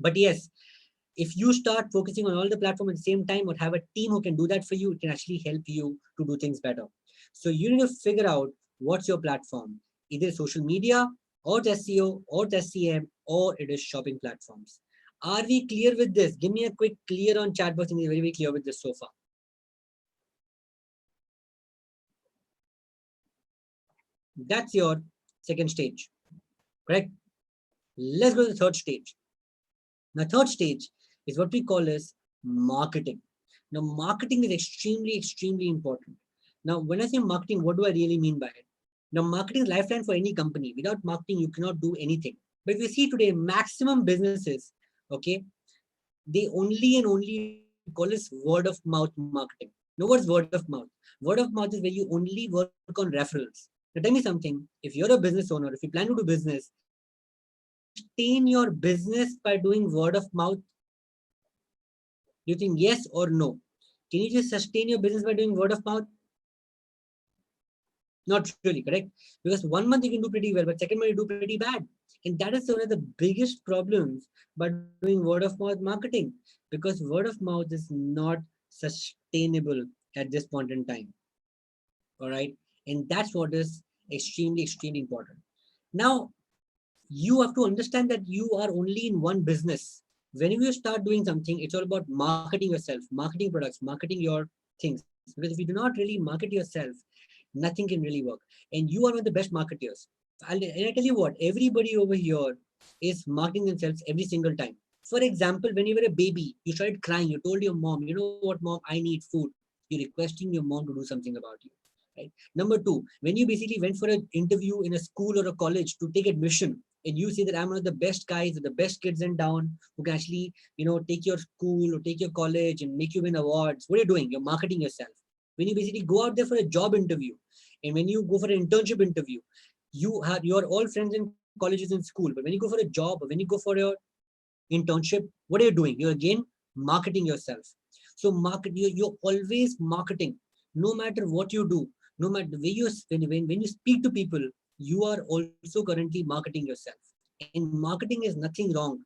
Speaker 1: But yes, if you start focusing on all the platforms at the same time or have a team who can do that for you, it can actually help you to do things better. So you need to figure out what's your platform, either social media or SEO or SEM or it is shopping platforms. Are we clear with this? Give me a quick clear on chat box and you're very clear with this so far. That's your second stage, correct? Let's go to the third stage. Now, third stage is what we call as marketing. Now, marketing is extremely important. Now, when I say marketing, what do I really mean by it? Now, marketing is lifeline for any company. Without marketing, you cannot do anything. But if you see today, maximum businesses, okay, they only call this word of mouth marketing. No, what's word of mouth? Word of mouth is where you only work on referrals. Now, tell me something. If you're a business owner, if you plan to do business, can you sustain your business by doing word of mouth? Do you think yes or no? Can you just sustain your business by doing word of mouth? Not really, correct? Because 1 month you can do pretty well, but second month you do pretty bad. And that is one of the biggest problems by doing word of mouth marketing, because word of mouth is not sustainable at this point in time. All right. And that's what is extremely important. Now, you have to understand that you are only in one business. Whenever you start doing something, it's all about marketing yourself, marketing products, marketing your things. Because if you do not really market yourself, nothing can really work. And you are one of the best marketers. And I tell you what, everybody over here is marketing themselves every single time. For example, when you were a baby, you started crying, you told your mom, you know what, mom, I need food. You're requesting your mom to do something about you. Right? Number two, when you basically went for an interview in a school or a college to take admission, and you say that I'm one of the best guys, the best kids in town who can actually, take your school or take your college and make you win awards. What are you doing? You're marketing yourself. When you basically go out there for a job interview, and when you go for an internship interview, you're all friends in colleges and school. But when you go for a job or when you go for your internship, what are you doing? You're again marketing yourself. So you're always marketing, no matter what you do, no matter the way when you speak to people, you are also currently marketing yourself. And marketing is nothing wrong.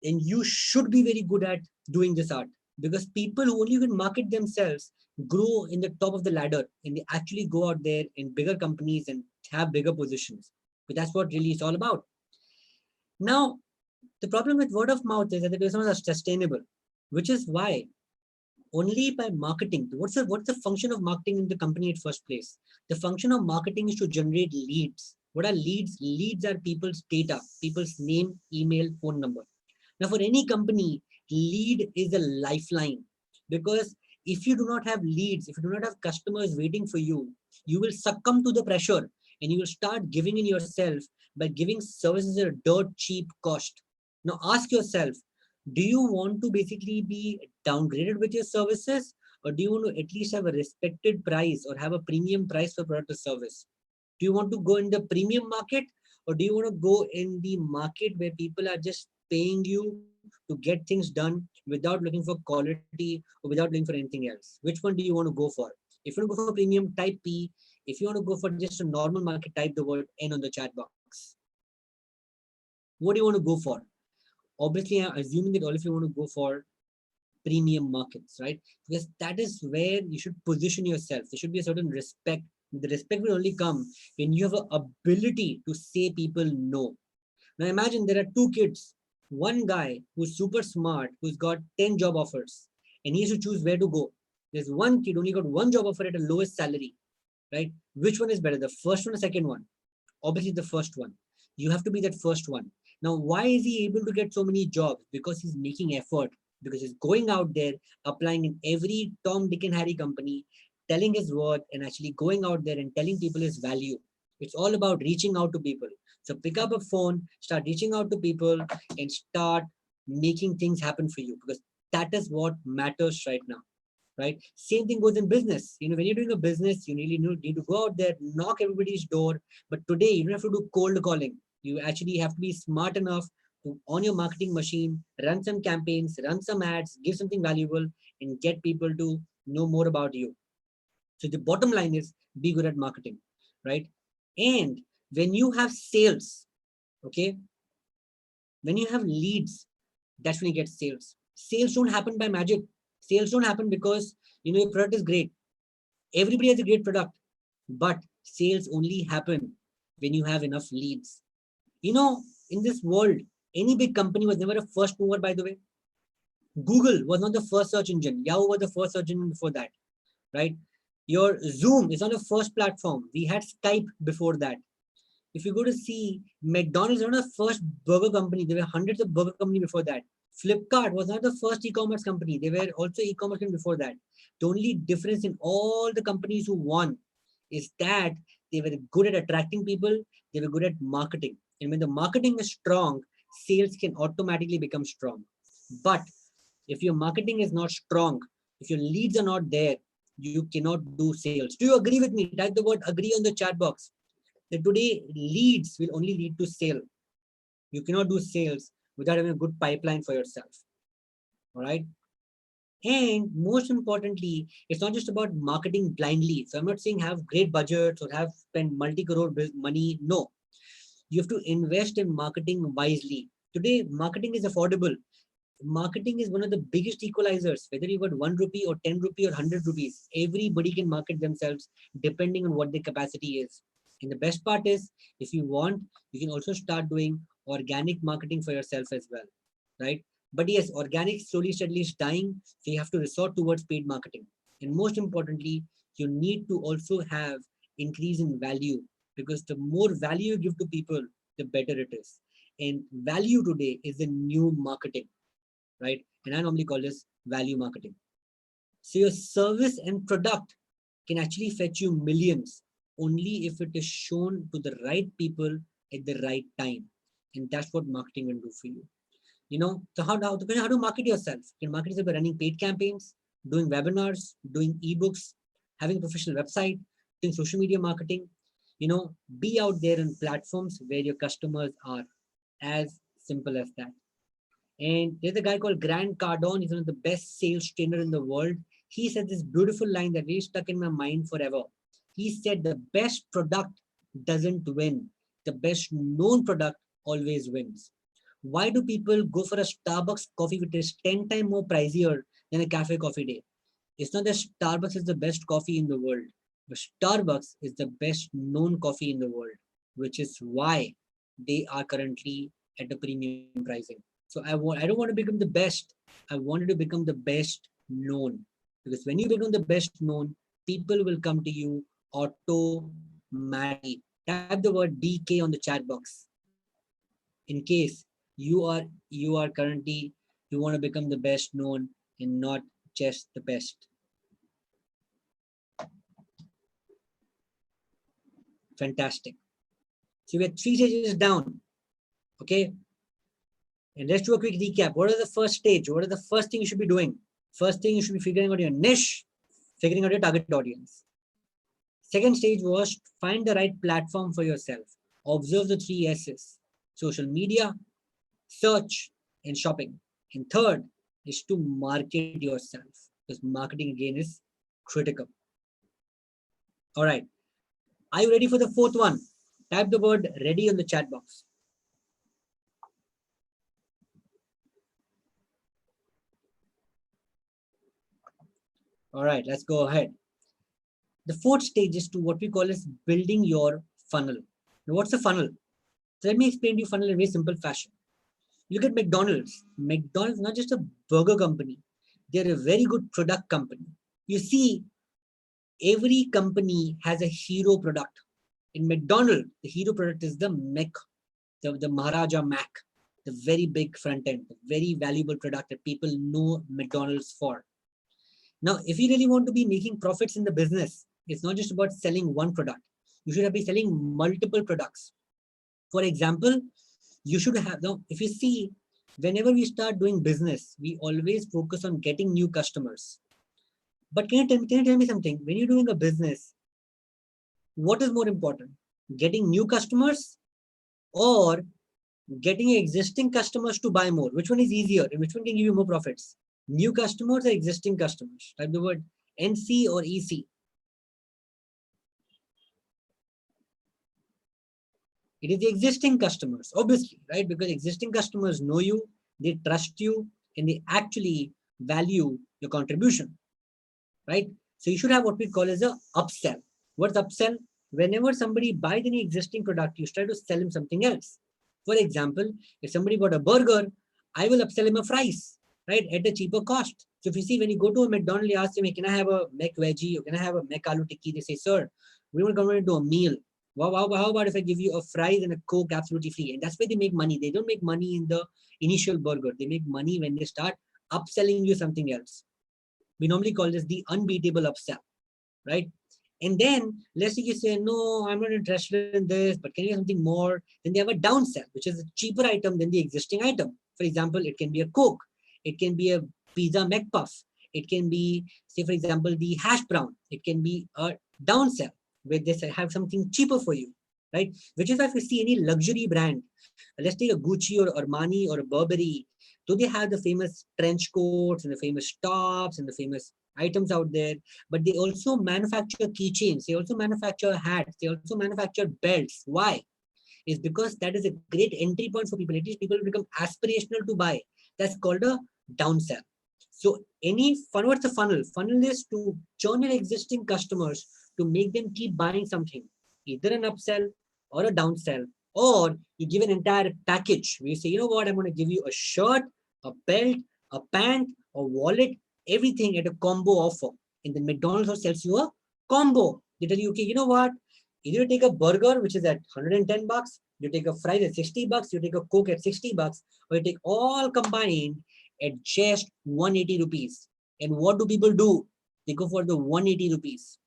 Speaker 1: And you should be very good at doing this art, because people who only even market themselves grow in the top of the ladder, and they actually go out there in bigger companies and have bigger positions. But that's what really it's all about. Now, the problem with word of mouth is that it is not sustainable, which is why only by marketing. What's the function of marketing in the company at first place? The function of marketing is to generate leads. What are leads? Leads are people's data, people's name, email, phone number. Now, for any company, lead is a lifeline, because if you do not have leads, if you do not have customers waiting for you, you will succumb to the pressure and you will start giving in yourself by giving services at a dirt cheap cost. Now, ask yourself, do you want to basically be downgraded with your services, or do you want to at least have a respected price or have a premium price for product or service? Do you want to go in the premium market, or do you want to go in the market where people are just paying you to get things done without looking for quality or without looking for anything else? Which one do you want to go for? If you want to go for premium, type P. If you want to go for just a normal market, type the word N on the chat box. What do you want to go for? Obviously, I'm assuming that all of you want to go for premium markets, right? Because that is where you should position yourself. There should be a certain respect. The respect will only come when you have an ability to say people no. Now imagine there are two kids. One guy who's super smart, who's got 10 job offers, and he has to choose where to go. There's one kid only got one job offer at the lowest salary, right? Which one is better, the first one or second one? Obviously the first one. You have to be that first one. Now, why is he able to get so many jobs? Because he's making effort, because he's going out there, applying in every Tom, Dick and Harry company, telling his worth, and actually going out there and telling people his value. It's all about reaching out to people. So pick up a phone, start reaching out to people, and start making things happen for you, because that is what matters right now, right? Same thing goes in business. When you're doing a business, you really need to go out there, knock everybody's door. But today, you don't have to do cold calling. You actually have to be smart enough to, on your marketing machine, run some campaigns, run some ads, give something valuable, and get people to know more about you. So the bottom line is be good at marketing, right? And when you have sales, okay, when you have leads, that's when you get sales. Sales don't happen by magic. Sales don't happen because your product is great. Everybody has a great product, but sales only happen when you have enough leads. In this world, any big company was never a first mover, by the way. Google was not the first search engine. Yahoo was the first search engine before that, right? Your Zoom is on the first platform. We had Skype before that. If you go to see, McDonald's was not the first burger company. There were hundreds of burger companies before that. Flipkart was not the first e-commerce company. They were also e-commerce company before that. The only difference in all the companies who won is that they were good at attracting people. They were good at marketing. And when the marketing is strong, sales can automatically become strong. But if your marketing is not strong, if your leads are not there, you cannot do sales. Do you agree with me? Type the word agree on the chat box. That today leads will only lead to sale. You cannot do sales without having a good pipeline for yourself. All right. And most importantly, it's not just about marketing blindly. So I'm not saying have great budgets or have spent multi-crore money. No, you have to invest in marketing wisely. Today, marketing is affordable. Marketing is one of the biggest equalizers. Whether you got 1 rupee or 10 rupee or 100 rupees, everybody can market themselves depending on what their capacity is. And the best part is, if you want, you can also start doing organic marketing for yourself as well, right? But yes, organic slowly steadily is dying, so you have to resort towards paid marketing. And most importantly, you need to also have increase in value, because the more value you give to people, the better it is. And value today is the new marketing, right? And I normally call this value marketing. So your service and product can actually fetch you millions only if it is shown to the right people at the right time. And that's what marketing will do for you. So how to market yourself? You can market yourself by running paid campaigns, doing webinars, doing ebooks, having a professional website, doing social media marketing. Be out there on platforms where your customers are. As simple as that. And there's a guy called Grant Cardone. He's one of the best sales trainer in the world. He said this beautiful line that really stuck in my mind forever. He said the best product doesn't win. The best known product always wins. Why do people go for a Starbucks coffee which is 10 times more pricier than a cafe coffee day? It's not that Starbucks is the best coffee in the world, but Starbucks is the best known coffee in the world, which is why they are currently at a premium pricing. So I don't want to become the best. I wanted to become the best known, because when you become the best known, people will come to you automatically. Type the word DK on the chat box in case you are currently, you want to become the best known and not just the best. Fantastic. So we're 3 stages down. Okay. And let's do a quick recap. What are the first stage? What are the first thing you should be doing? First thing, you should be figuring out your niche, figuring out your target audience. Second stage was find the right platform for yourself. Observe the 3 S's: social media, search, and shopping. And third is to market yourself, because marketing again is critical. All right. Are you ready for the fourth one? Type the word ready on the chat box. All right, let's go ahead. The fourth stage is to what we call as building your funnel. Now, what's a funnel? So let me explain to you funnel in a very simple fashion. Look at McDonald's. McDonald's is not just a burger company. They're a very good product company. You see, every company has a hero product. In McDonald's, the hero product is the Mac, the Maharaja Mac, the very big front end, the very valuable product that people know McDonald's for. Now, if you really want to be making profits in the business, it's not just about selling one product. You should be selling multiple products. For example, you should have, now, if you see, whenever we start doing business, we always focus on getting new customers. But can you tell me something? When you're doing a business, what is more important? Getting new customers or getting existing customers to buy more? Which one is easier and which one can give you more profits? New customers or existing customers? Type the word NC or EC. It is the existing customers, obviously, right? Because existing customers know you, they trust you, and they actually value your contribution, right? So you should have what we call as a upsell. What's upsell? Whenever somebody buys any existing product, you try to sell him something else. For example, if somebody bought a burger, I will upsell him a fries, right, at a cheaper cost. So if you see, when you go to a McDonald's, you ask him, can I have a Mac veggie or can I have a Mac aloo tikki? They say, sir, we will convert it to a meal. Wow, how about if I give you a fries and a Coke absolutely free? And that's where they make money. They don't make money in the initial burger. They make money when they start upselling you something else. We normally call this the unbeatable upsell, right? And then let's say you say, no, I'm not interested in this, but can you have something more? Then they have a downsell, which is a cheaper item than the existing item. For example, it can be a Coke. It can be a pizza McPuff. It can be, say, for example, the hash brown. It can be a downsell where they have something cheaper for you, right? Which is why if you see any luxury brand, let's take a Gucci or Armani or a Burberry, do they have the famous trench coats and the famous tops and the famous items out there? But they also manufacture keychains. They also manufacture hats. They also manufacture belts. Why? Is because that is a great entry point for people. At least people become aspirational to buy. That's called a downsell. So what's a funnel? Funnel is to churn your existing customers to make them keep buying something, either an upsell or a downsell, or you give an entire package where you say, you know what, I'm going to give you a shirt, a belt, a pant, a wallet, everything at a combo offer. And then McDonald's sells you a combo. They tell you, okay, you know what? Either you take a burger, which is at 110 bucks, you take a fries at 60 bucks, you take a Coke at 60 bucks, or you take all combined at just 180 rupees. And what do people do? They go for the 180 rupees,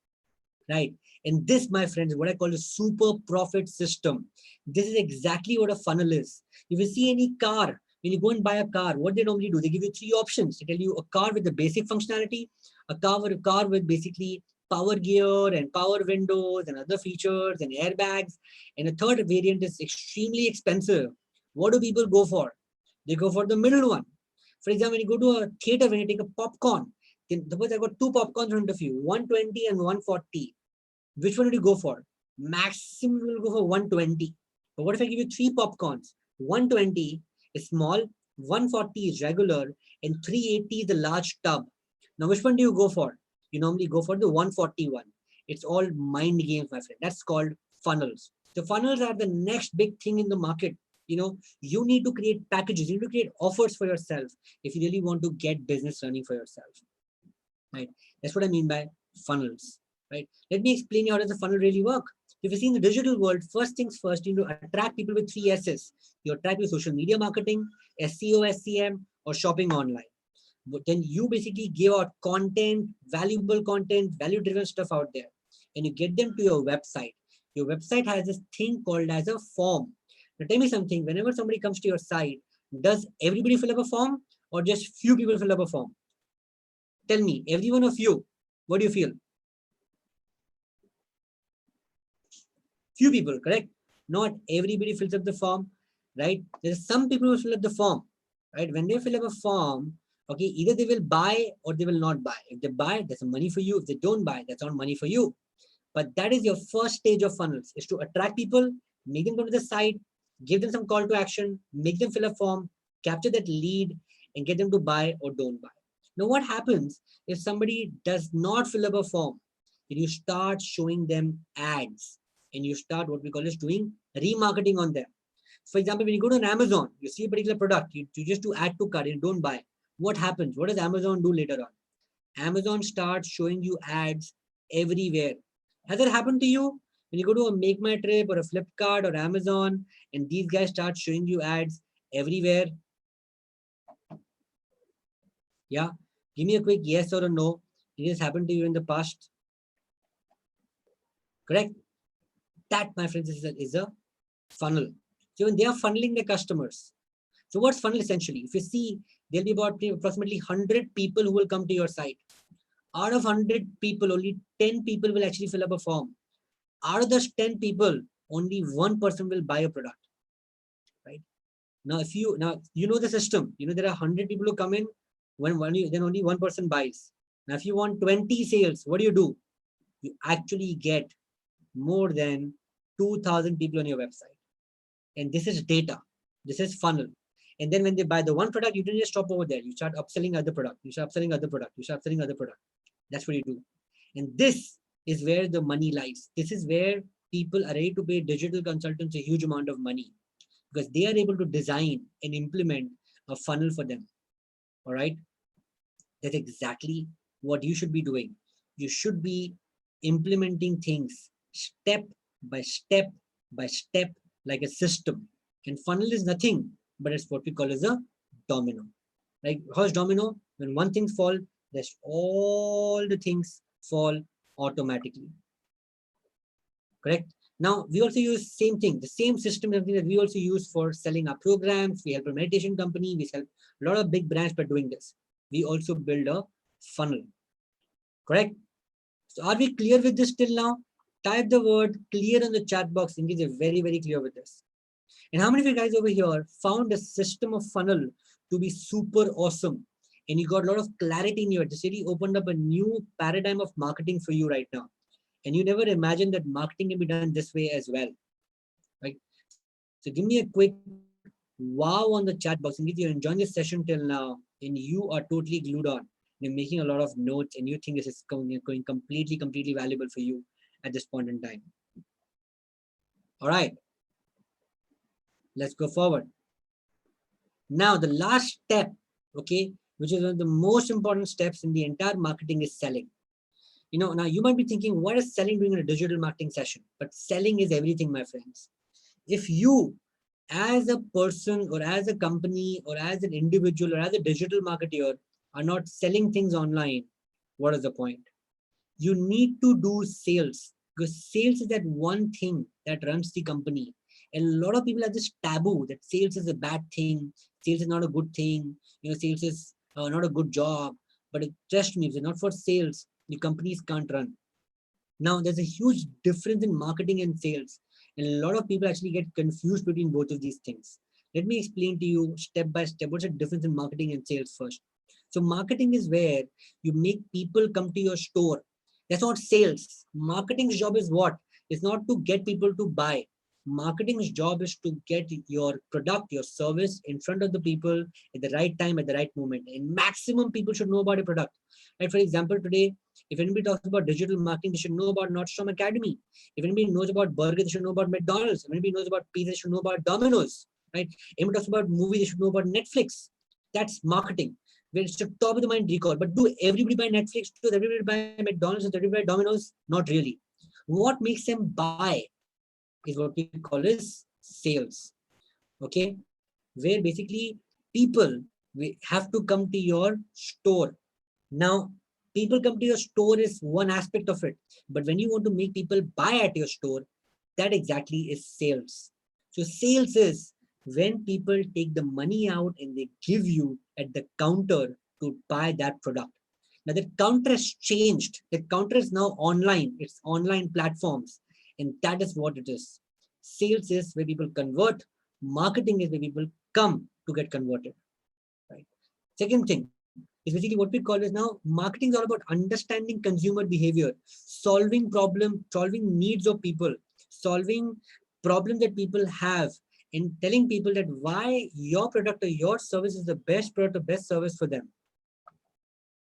Speaker 1: right? And this, my friends, is what I call a super profit system. This is exactly what a funnel is. If you see any car, when you go and buy a car, what they normally do, they give you three options. They tell you a car with the basic functionality, a car with basically power gear and power windows and other features and airbags. And a third variant is extremely expensive. What do people go for? They go for the middle one. For example, when you go to a theater, when you take a popcorn, then suppose I got two popcorns in front of you, 120 and 140. Which one did you go for? Maximum will go for 120. But what if I give you three popcorns? 120 is small, 140 is regular, and 380 is the large tub. Now, which one do you go for? You normally go for the 141. It's all mind games, my friend. That's called funnels. The funnels are the next big thing in the market. You need to create packages. You need to create offers for yourself if you really want to get business running for yourself. Right? That's what I mean by funnels. Right? Let me explain you how does the funnel really work. If you see in the digital world, first things first, you need to attract people with 3 S's. You attract with social media marketing, SEO, SEM, or shopping online. But then you basically give out content, valuable content, value-driven stuff out there, and you get them to your website. Your website has this thing called as a form. Now tell me something, whenever somebody comes to your site, does everybody fill up a form or just few people fill up a form? Tell me, every one of you, what do you feel? Few people, correct? Not everybody fills up the form, right? There's some people who fill up the form, right? When they fill up a form, okay, either they will buy or they will not buy. If they buy, that's money for you. If they don't buy, that's not money for you. But that is your first stage of funnels, is to attract people, make them go to the site, give them some call to action, make them fill a form, capture that lead, and get them to buy or don't buy. Now, what happens if somebody does not fill up a form? Then you start showing them ads, and you start what we call is doing remarketing on them. For example, when you go to an Amazon, you see a particular product, you just do add to cart and don't buy. What happens? What does Amazon do later on? Amazon starts showing you ads everywhere. Has it happened to you? When you go to a Make My Trip or a Flipkart or Amazon, and these guys start showing you ads everywhere. Yeah. Give me a quick yes or a no. It has happened to you in the past. Correct? That, my friends, is a funnel. So when they are funneling the customers. So what's funnel essentially? If you see, there'll be about approximately 100 people who will come to your site. Out of 100 people, only 10 people will actually fill up a form. Out of those 10 people, only one person will buy a product. Right? Now, if you know the system, there are 100 people who come in, then only one person buys. Now, if you want 20 sales, what do? You actually get more than 2,000 people on your website. And this is data. This is funnel. And then when they buy the one product, you don't just stop over there. You start upselling other product. You start upselling other product. You start upselling other product. That's what you do. And this is where the money lies. This is where people are ready to pay digital consultants a huge amount of money, because they are able to design and implement a funnel for them. All right. That's exactly what you should be doing. You should be implementing things step by step by step, like a system. And funnel is nothing but it's what we call as a domino. Like how's domino? When one thing falls, there's all the things fall automatically. Correct? Now we also use same thing, the same system that we also use for selling our programs. We help a meditation company, we help a lot of big brands by doing this. We also build a funnel. Correct? So are we clear with this till now? Type the word clear in the chat box in case you're very, very clear with this. And how many of you guys over here found a system of funnel to be super awesome? And you got a lot of clarity in your, this really opened up a new paradigm of marketing for you right now. And you never imagined that marketing can be done this way as well. Right? So give me a quick wow on the chat box. And if you're enjoying this session till now and you are totally glued on, you're making a lot of notes and you think this is going completely valuable for you at this point in time. All right. Let's go forward. Now, the last step, okay, which is one of the most important steps in the entire marketing is selling. Now you might be thinking, what is selling doing in a digital marketing session? But selling is everything, my friends. If you, as a person or as a company or as an individual or as a digital marketer, are not selling things online, what is the point? You need to do sales, because sales is that one thing that runs the company. And a lot of people have this taboo that sales is a bad thing, sales is not a good thing, sales is not a good job. But trust me, if it's not for sales, the companies can't run. Now, there's a huge difference in marketing and sales. And a lot of people actually get confused between both of these things. Let me explain to you step by step what's the difference in marketing and sales first. So marketing is where you make people come to your store. That's not sales. Marketing's job is what? It's not to get people to buy. Marketing's job is to get your product, your service in front of the people at the right time, at the right moment. And maximum people should know about your product. Right? For example, today, if anybody talks about digital marketing, they should know about Nordstrom Academy. If anybody knows about burger, they should know about McDonald's. If anybody knows about pizza, they should know about Domino's. Right? If anybody talks about movie, they should know about Netflix. That's marketing. Where it's the top of the mind recall. But do everybody buy Netflix? Does everybody buy McDonald's? Does everybody buy Domino's? Not really. What makes them buy is what we call as sales. Okay, where basically people have to come to your store. Now, people come to your store is one aspect of it, but when you want to make people buy at your store, that exactly is sales. So sales is when people take the money out and they give you at the counter to buy that product. Now the counter has changed. The counter is now online. It's online platforms. And that is what it is. Sales is where people convert. Marketing is where people come to get converted. Right. Second thing is basically what we call is now marketing is all about understanding consumer behavior, solving needs of people, solving problems that people have, and telling people that why your product or your service is the best product or best service for them.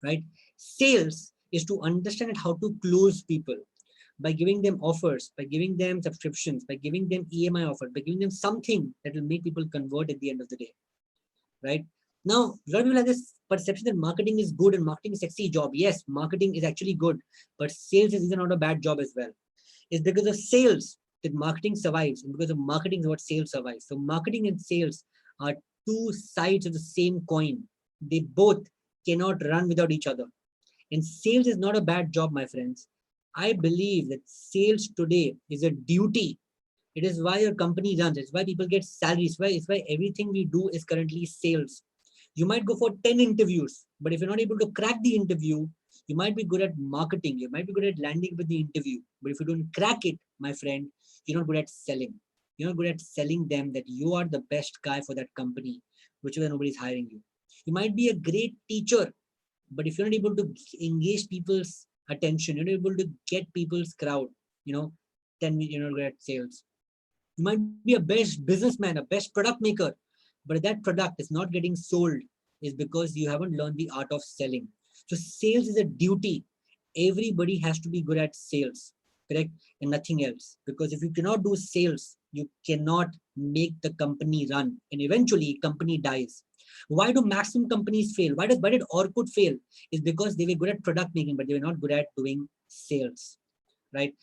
Speaker 1: Right? Sales is to understand how to close people. by giving them offers, by giving them subscriptions, by giving them EMI offers, by giving them something that will make people convert at the end of the day, right? Now, a lot of people have this perception that marketing is good and marketing is a sexy job. Yes, marketing is actually good, but sales is not a bad job as well. It's because of sales that marketing survives, and because of marketing is what sales survives. So marketing and sales are two sides of the same coin. They both cannot run without each other. And sales is not a bad job, my friends. I believe that sales today is a duty. It is why your company runs. It's why people get salaries. It's why everything we do is currently sales. You might go for 10 interviews, but if you're not able to crack the interview, you might be good at marketing. You might be good at landing with the interview. But if you don't crack it, my friend, you're not good at selling. You're not good at selling them that you are the best guy for that company, whichever nobody's hiring you. You might be a great teacher, but if you're not able to engage people's attention, you're not able to get people's crowd, then you're not good at sales. You might be a best businessman, a best product maker, but if that product is not getting sold, is because you haven't learned the art of selling. So sales is a duty. Everybody has to be good at sales, correct? And nothing else. Because if you cannot do sales, you cannot make the company run. And eventually company dies. Why do maximum companies fail? Why did Orkut fail? Is because they were good at product making, but they were not good at doing sales, right?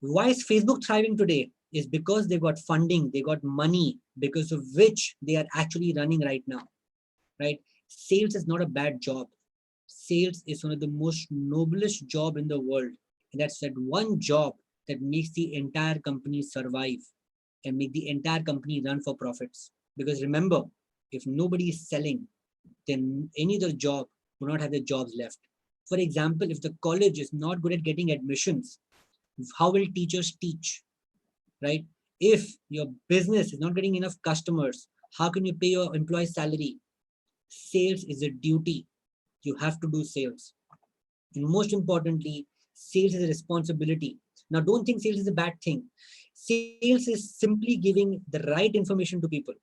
Speaker 1: Why is Facebook thriving today? Is because they got funding, they got money, because of which they are actually running right now, right? Sales is not a bad job. Sales is one of the most noblest job in the world. And that's that one job that makes the entire company survive and make the entire company run for profits. Because remember, if nobody is selling, then any other job will not have the jobs left. For example, if the college is not good at getting admissions, how will teachers teach, right? If your business is not getting enough customers, how can you pay your employee's salary? Sales is a duty. You have to do sales. And most importantly, sales is a responsibility. Now, don't think sales is a bad thing. Sales is simply giving the right information to people.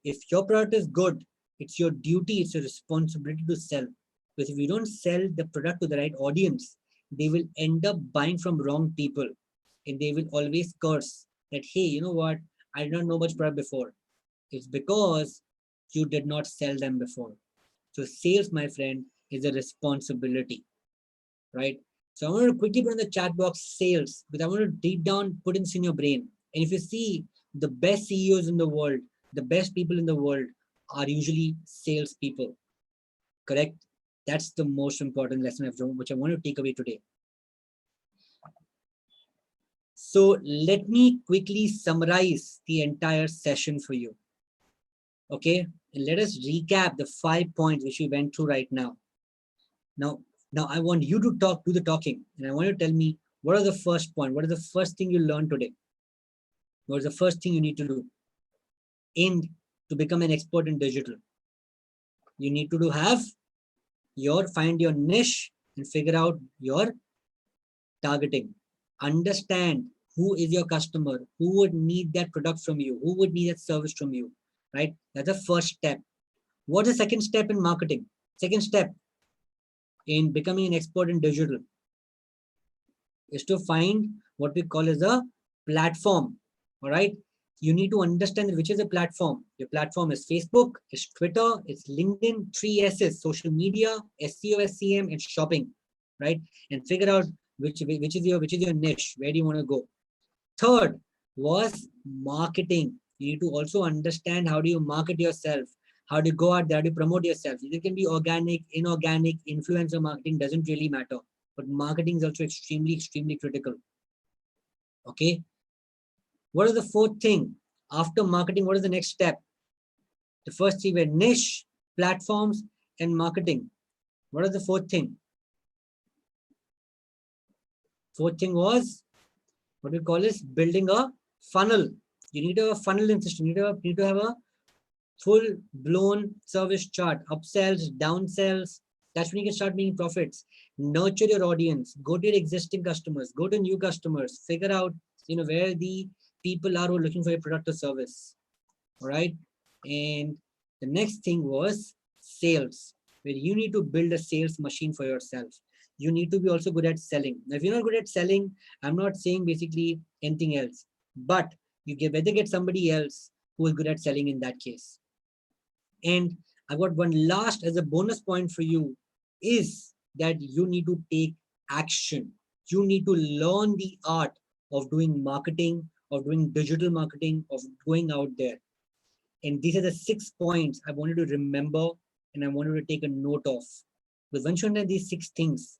Speaker 1: If your product is good, it's your duty, it's your responsibility to sell. Because if you don't sell the product to the right audience, they will end up buying from wrong people. And they will always curse that, hey, you know what? I did not know much product before. It's because you did not sell them before. So sales, my friend, is a responsibility, right? So I want to quickly put in the chat box sales, because I want to deep down put this in your brain. And if you see the best CEOs in the world, the best people in the world are usually sales people, correct? That's the most important lesson which I want to take away today. So let me quickly summarize the entire session for you. Okay, and let us recap the 5 points which we went through right now. Now I want you to do the talking, and I want you to tell me what are the first point, what is the first thing you learned today? What is the first thing you need to do to become an expert in digital? You need to find your niche and figure out your targeting. Understand who is your customer, who would need that product from you, who would need that service from you, right? That's the first step. What is the second step in marketing? Second step in becoming an expert in digital is to find what we call as a platform. All right. You need to understand which is a platform. Your platform is Facebook, it's Twitter, it's LinkedIn, 3 S's, social media, SEO, SEM, and shopping, right? And figure out which is your niche. Where do you want to go? Third was marketing. You need to also understand how do you market yourself, how do you go out there, how do you promote yourself. It can be organic, inorganic, influencer marketing, doesn't really matter. But marketing is also extremely critical. Okay. What is the fourth thing? After marketing, what is the next step? The first three were niche, platforms, and marketing. What is the fourth thing? Fourth thing was what we call is building a funnel. You need a funneling system. You need to have a full-blown service chart, upsells, downsells. That's when you can start making profits. Nurture your audience. Go to your existing customers. Go to new customers. Figure out, where the people are who are looking for a product or service. All right. And the next thing was sales, where you need to build a sales machine for yourself. you need to be also good at selling. Now, if you're not good at selling, I'm not saying basically anything else, but you better get somebody else who is good at selling in that case. And I got one last as a bonus point for you is that you need to take action. You need to learn the art of doing marketing, of doing digital marketing, of going out there. And these are the 6 points I wanted to remember and I wanted to take a note of. Because once you understand these 6 things,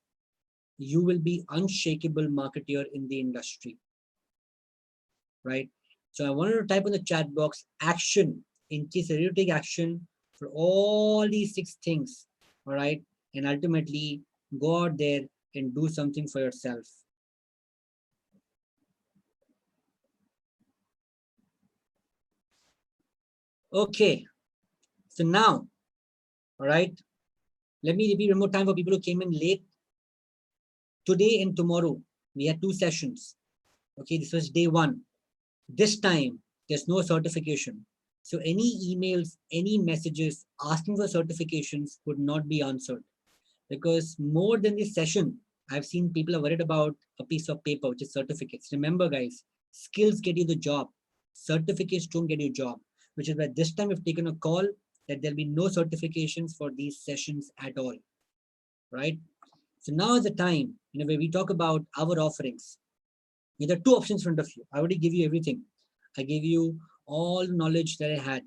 Speaker 1: you will be unshakable marketeer in the industry, right? So I wanted to type in the chat box action in case you take action for all these 6 things, all right? And ultimately go out there and do something for yourself. Okay, so now, all right, let me repeat one more time for people who came in late. Today and tomorrow, we had 2 sessions. Okay, this was day 1. This time, there's no certification. So any emails, any messages asking for certifications would not be answered. Because more than this session, I've seen people are worried about a piece of paper, which is certificates. Remember, guys, skills get you the job. Certificates don't get you a job, which is why this time we've taken a call that there'll be no certifications for these sessions at all, right? So now is the time, where we talk about our offerings. There are 2 options in front of you. I already give you everything. I gave you all the knowledge that I had.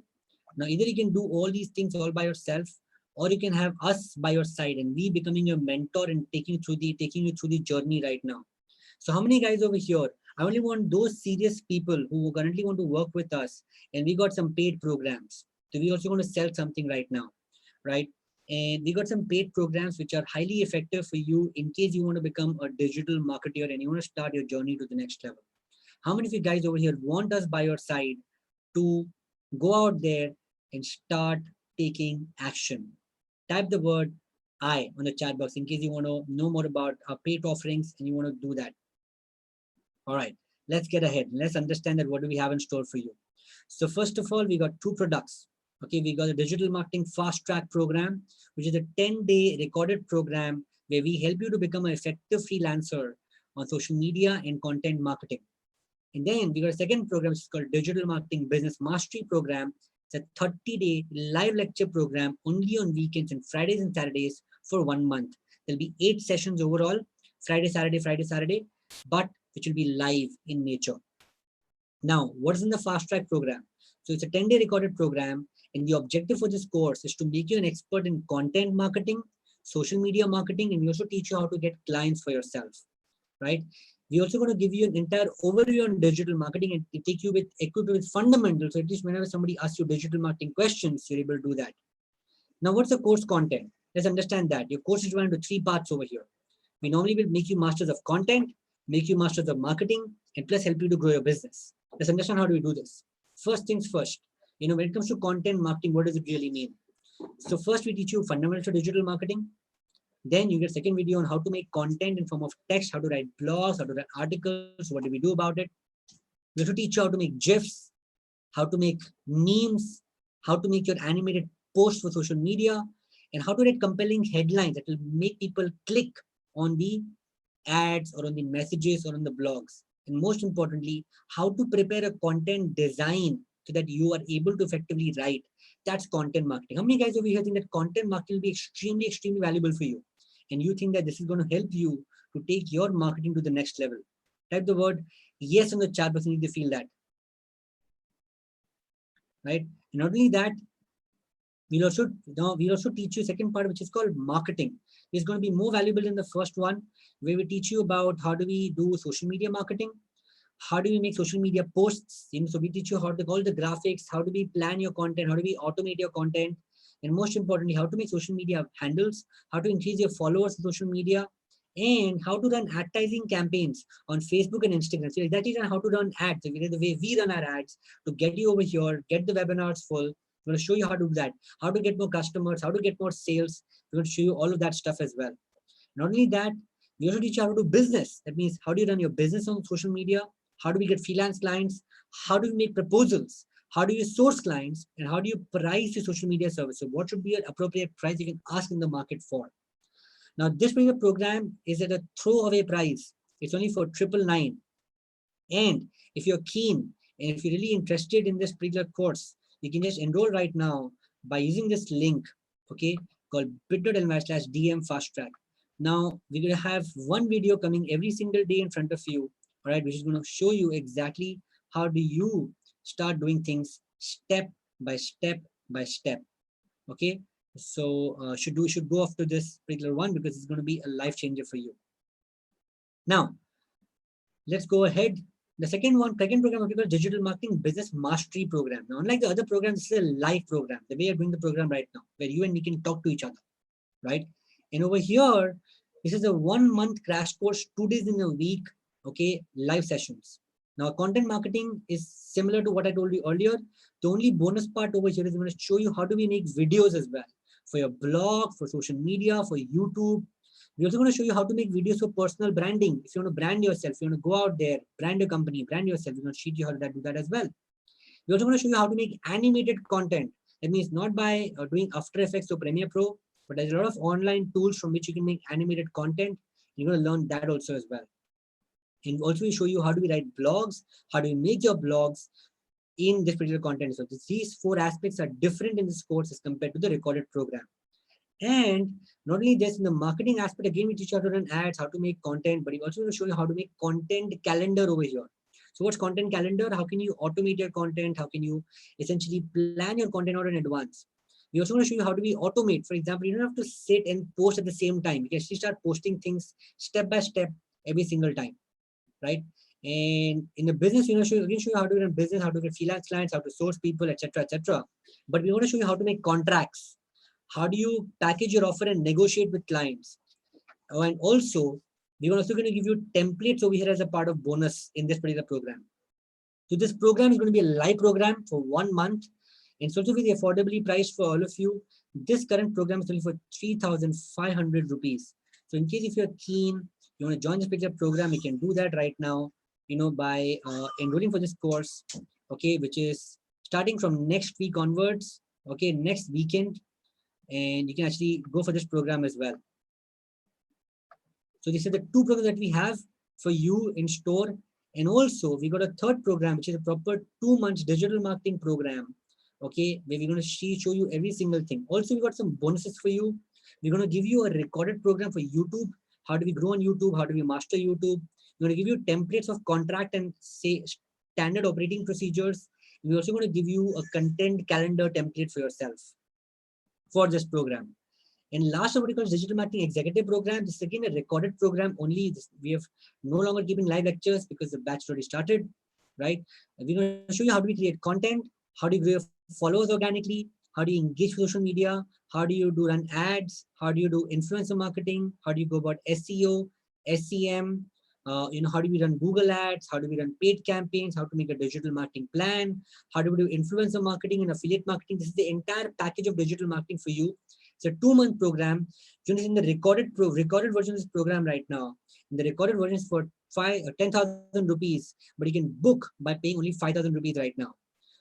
Speaker 1: Now, either you can do all these things all by yourself, or you can have us by your side and we becoming your mentor and taking you through the journey right now. So how many guys over here? I only want those serious people who currently want to work with us, and we got some paid programs. So we also want to sell something right now, right? And we got some paid programs which are highly effective for you in case you want to become a digital marketer and you want to start your journey to the next level. How many of you guys over here want us by your side to go out there and start taking action? Type the word I on the chat box in case you want to know more about our paid offerings and you want to do that. All right, let's get ahead. Let's understand that what do we have in store for you. So first of all, we got 2 products. Okay, we got a digital marketing fast track program, which is a 10-day recorded program where we help you to become an effective freelancer on social media and content marketing. And then we got a second program, which is called Digital Marketing Business Mastery Program. It's a 30-day live lecture program only on weekends and Fridays and Saturdays for 1 month. There'll be 8 sessions overall, Friday, Saturday, but which will be live in nature. Now, what is in the fast track program? So it's a 10-day recorded program, and the objective for this course is to make you an expert in content marketing, social media marketing, and we also teach you how to get clients for yourself, right? We're also going to give you an entire overview on digital marketing and take you equipped with fundamentals. So at least whenever somebody asks you digital marketing questions, you're able to do that. Now, what's the course content? Let's understand that. Your course is divided into 3 parts over here. We normally will make you masters of content, make you masters of marketing, and plus help you to grow your business. Let's understand how do we do this. First things first, when it comes to content marketing, what does it really mean? So first we teach you fundamentals of digital marketing. Then you get second video on how to make content in form of text, how to write blogs, how to write articles, what do we do about it. We also teach you how to make GIFs, how to make memes, how to make your animated posts for social media, and how to write compelling headlines that will make people click on the ads or on the messages or on the blogs. And most importantly, how to prepare a content design so that you are able to effectively write. That's content marketing. How many guys over here think that content marketing will be extremely, extremely valuable for you? And you think that this is going to help you to take your marketing to the next level? Type the word yes in the chat box. You need to feel that. Right? And not only that, we'll also teach you second part, which is called marketing. It's going to be more valuable than the first one, where we teach you about how do we do social media marketing, how do we make social media posts. So we teach you how to call the graphics, how do we plan your content, how do we automate your content, and most importantly, how to make social media handles, how to increase your followers on social media, and how to run advertising campaigns on Facebook and Instagram. So exactly how to run ads, the way we run our ads to get you over here, get the webinars full. We're going to show you how to do that, how to get more customers, how to get more sales. We're going to show you all of that stuff as well. Not only that, we also teach you how to do business. That means how do you run your business on social media? How do we get freelance clients? How do we make proposals? How do you source clients? And how do you price your social media service? So what should be an appropriate price you can ask in the market for? Now, this particular program is at a throwaway price. It's only for 999. And if you're keen and if you're really interested in this particular course, you can just enroll right now by using this link, okay, called bit.ly/DM fast track. Now, we're going to have one video coming every single day in front of you, all right, which is going to show you exactly how do you start doing things step by step by step, okay? So should go after this particular one because it's going to be a life changer for you. Now, let's go ahead. The second program is called Digital Marketing Business Mastery Program. Now, unlike the other programs, this is a live program, the way you're doing the program right now, where you and me can talk to each other, right? And over here, this is a 1 month crash course, 2 days in a week, okay, live sessions. Now, content marketing is similar to what I told you earlier. The only bonus part over here is I'm going to show you how do we make videos as well for your blog, for social media, for YouTube. We're also going to show you how to make videos for personal branding. If you want to brand yourself, you want to go out there, brand your company, brand yourself, we're going to teach you how to do that as well. We're also going to show you how to make animated content. That means not by doing After Effects or Premiere Pro, but there's a lot of online tools from which you can make animated content. You're going to learn that also as well. And also we show you how do we write blogs, how do we make your blogs in this particular content. So these 4 aspects are different in this course as compared to the recorded program. And not only this, in the marketing aspect, again, we teach you how to run ads, how to make content, but we also going to show you how to make content calendar over here. So what's content calendar? How can you automate your content? How can you essentially plan your content out in advance? We also want to show you how do we automate. For example, you don't have to sit and post at the same time. You can actually start posting things step by step every single time, right? And in the business, show you how to run business, how to get freelance clients, how to source people, etc., etc. But we want to show you how to make contracts. How do you package your offer and negotiate with clients? Oh, and also, we're also going to give you templates over here as a part of bonus in this particular program. So this program is going to be a live program for 1 month. And so to be affordably priced for all of you, this current program is only for 3,500 rupees. So in case if you're keen, you want to join this particular program, you can do that right now, by enrolling for this course, okay, which is starting from next week onwards, okay, next weekend. And you can actually go for this program as well. So these are the 2 programs that we have for you in store. And also we got a third program, which is a proper 2 months digital marketing program. Okay, where we're going to show you every single thing. Also, we got some bonuses for you. We're going to give you a recorded program for YouTube. How do we grow on YouTube? How do we master YouTube? We're going to give you templates of contract and say standard operating procedures. We're also going to give you a content calendar template for yourself for this program. And last of what we call digital marketing executive program. This is again a recorded program only. We have no longer giving live lectures because the batch already started, right? We're going to show you how do we create content, how do you grow your followers organically, how do you engage with social media, how do you run ads, how do you do influencer marketing, how do you go about SEO, SEM, how do we run Google ads, how do we run paid campaigns, how to make a digital marketing plan, how do we do influencer marketing and affiliate marketing. This is the entire package of digital marketing for you. It's a 2-month program. Join us in the recorded version of this program right now. And the recorded version is for 10,000 rupees, but you can book by paying only 5,000 rupees right now.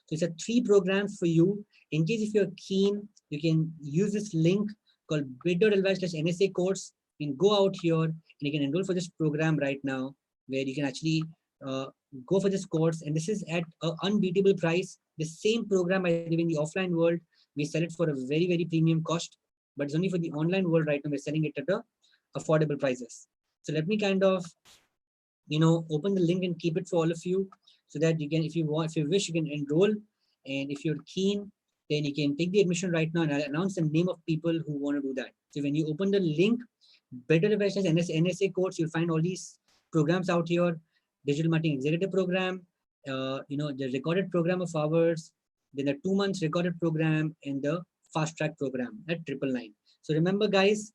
Speaker 1: So it's a 3 programs for you. In case if you're keen, you can use this link called bit.ly/NSA course. You can go out here and you can enroll for this program right now, where you can actually go for this course. And this is at an unbeatable price. The same program I live in the offline world, we sell it for a very, very premium cost, but it's only for the online world right now. We're selling it at the affordable prices. So let me kind of, open the link and keep it for all of you so that you can, if you wish, you can enroll. And if you're keen, then you can take the admission right now, and I'll announce the name of people who want to do that. So when you open the link, NSA course, you'll find all these programs out here: digital marketing executive program, the recorded program of ours, then the 2 months recorded program, and the fast track program at 999. So remember, guys,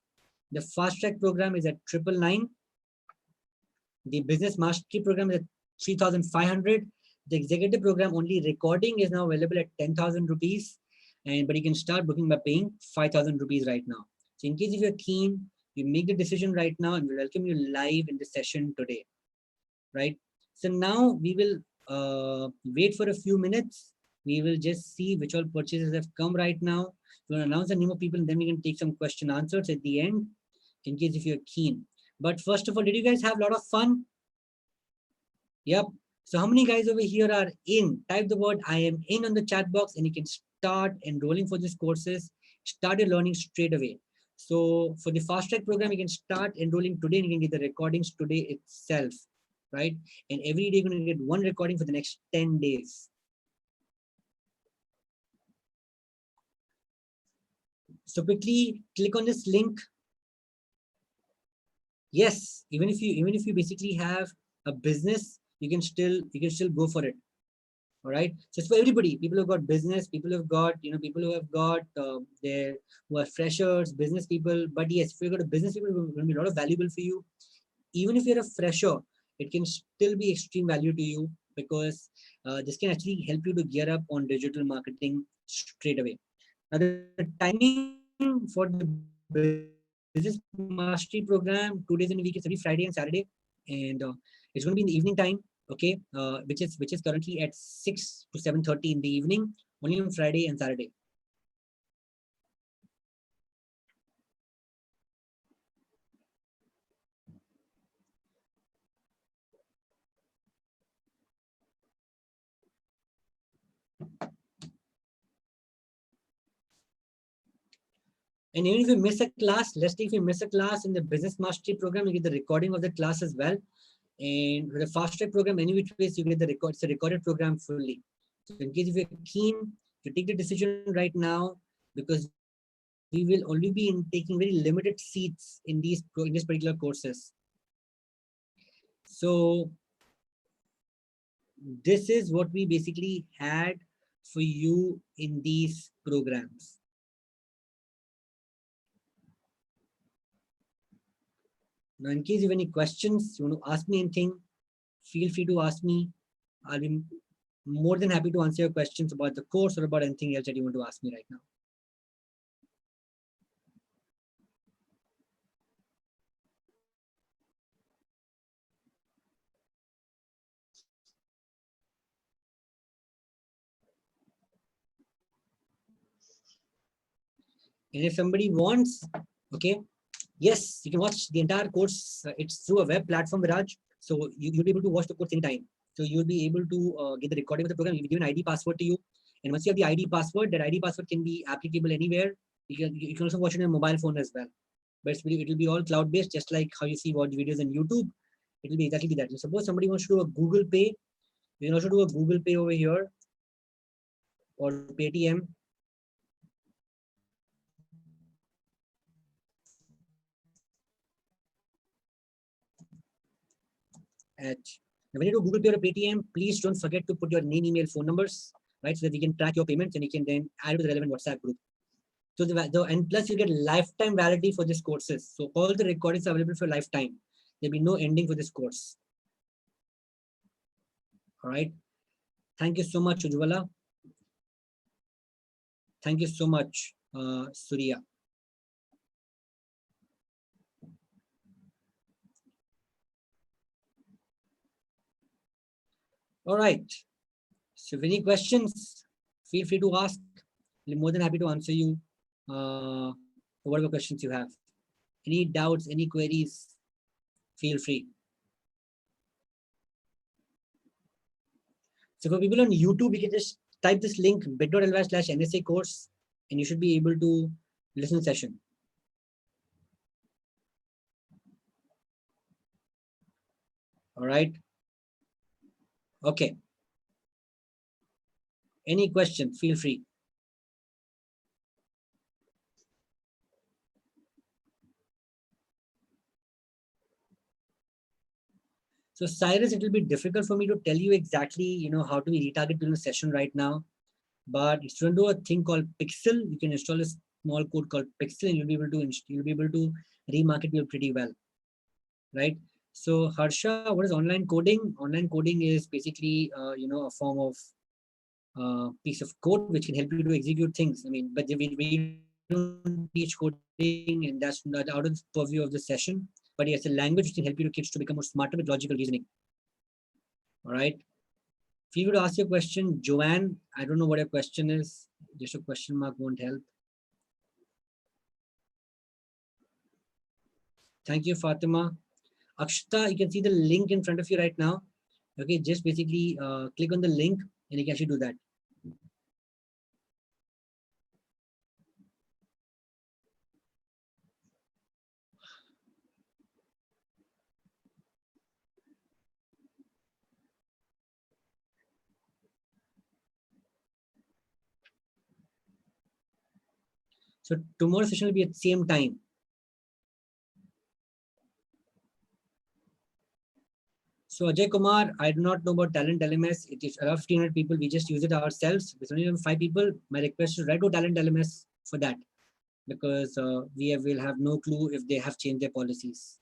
Speaker 1: the fast track program is at 999. The business mastery program is at 3,500. The executive program only recording is now available at 10,000 rupees. But you can start booking by paying 5,000 rupees right now. So in case if you're keen, you make the decision right now, and we welcome you live in the session today, right? So now we will wait for a few minutes. We will just see which all purchases have come right now. We'll announce the name of people, and then we can take some question answers at the end. in case if you're keen. But first of all, did you guys have a lot of fun? Yep. So how many guys over here are in? Type the word I am in on the chat box and you can start enrolling for these courses. Start your learning straight away. So for the fast track program, you can start enrolling today and you can get the recordings today itself, right? And every day you're going to get one recording for the next 10 days. So quickly click on this link. Yes, even if you basically have a business, you can still go for it. All right, so it's for everybody. People who've got business, people who've got people who have got who are freshers, business people. But yes, if you've got a business, people, it's going to be a lot of valuable for you. Even if you're a fresher, it can still be extreme value to you because this can actually help you to gear up on digital marketing straight away. Now the timing for the business mastery program, 2 days in a week, is every Friday and Saturday, and it's going to be in the evening time. Okay, which is currently at 6 to 7:30 in the evening, only on Friday and Saturday. And even if you miss a class, let's say if you miss a class in the business mastery program, you get the recording of the class as well. And with the fast track program, any which ways you get the record. It's a recorded program fully. So in case if you're keen, you take the decision right now because we will only be taking very limited seats in these particular courses. So this is what we basically had for you in these programs. Now, in case you have any questions, you want to ask me anything, feel free to ask me. I'll be more than happy to answer your questions about the course or about anything else that you want to ask me right now. And if somebody wants, okay, yes, you can watch the entire course. It's through a web platform, Viraj. So you'll be able to watch the course anytime. So you'll be able to get the recording of the program. We'll give an ID password to you. And once you have the ID password, that ID password can be applicable anywhere. You can also watch it on a mobile phone as well. But it will be all cloud-based, just like how you see watch videos on YouTube. It will be exactly that. So suppose somebody wants to do a Google Pay, you can also do a Google Pay over here or Paytm. When you do Google Pay or Paytm, please don't forget to put your name, email, phone numbers, right? So that we can track your payments and you can then add to the relevant WhatsApp group. So and plus you get lifetime validity for these courses. So all the recordings are available for lifetime. There'll be no ending for this course. All right. Thank you so much, Ujwala. Thank you so much, Surya. All right. So if any questions, feel free to ask. I'm more than happy to answer you whatever questions you have. Any doubts, any queries, feel free. So for people on YouTube, you can just type this link bit.ly/NSA course and you should be able to listen to the session. All right. Okay. Any question, feel free. So Cyrus, it will be difficult for me to tell you exactly, how to retarget during the session right now. But if you do a thing called Pixel, you can install a small code called Pixel, and you'll be able to remarket you pretty well, right? So Harsha, what is online coding? Online coding is basically, a form of piece of code which can help you to execute things. I mean, but we don't teach coding, and that's not out of the purview of the session. But yes, a language which can help you to kids to become more smarter with logical reasoning. All right. If you would ask your question, Joanne, I don't know what your question is. Just a question mark won't help. Thank you, Fatima. Akshita, you can see the link in front of you right now. Okay, just basically click on the link and you can actually do that. So tomorrow session will be at the same time. So Ajay Kumar, I do not know about Talent LMS. It is around 1,500 people. We just use it ourselves. With only 5 people, my request is write to Talent LMS for that, because will have no clue if they have changed their policies.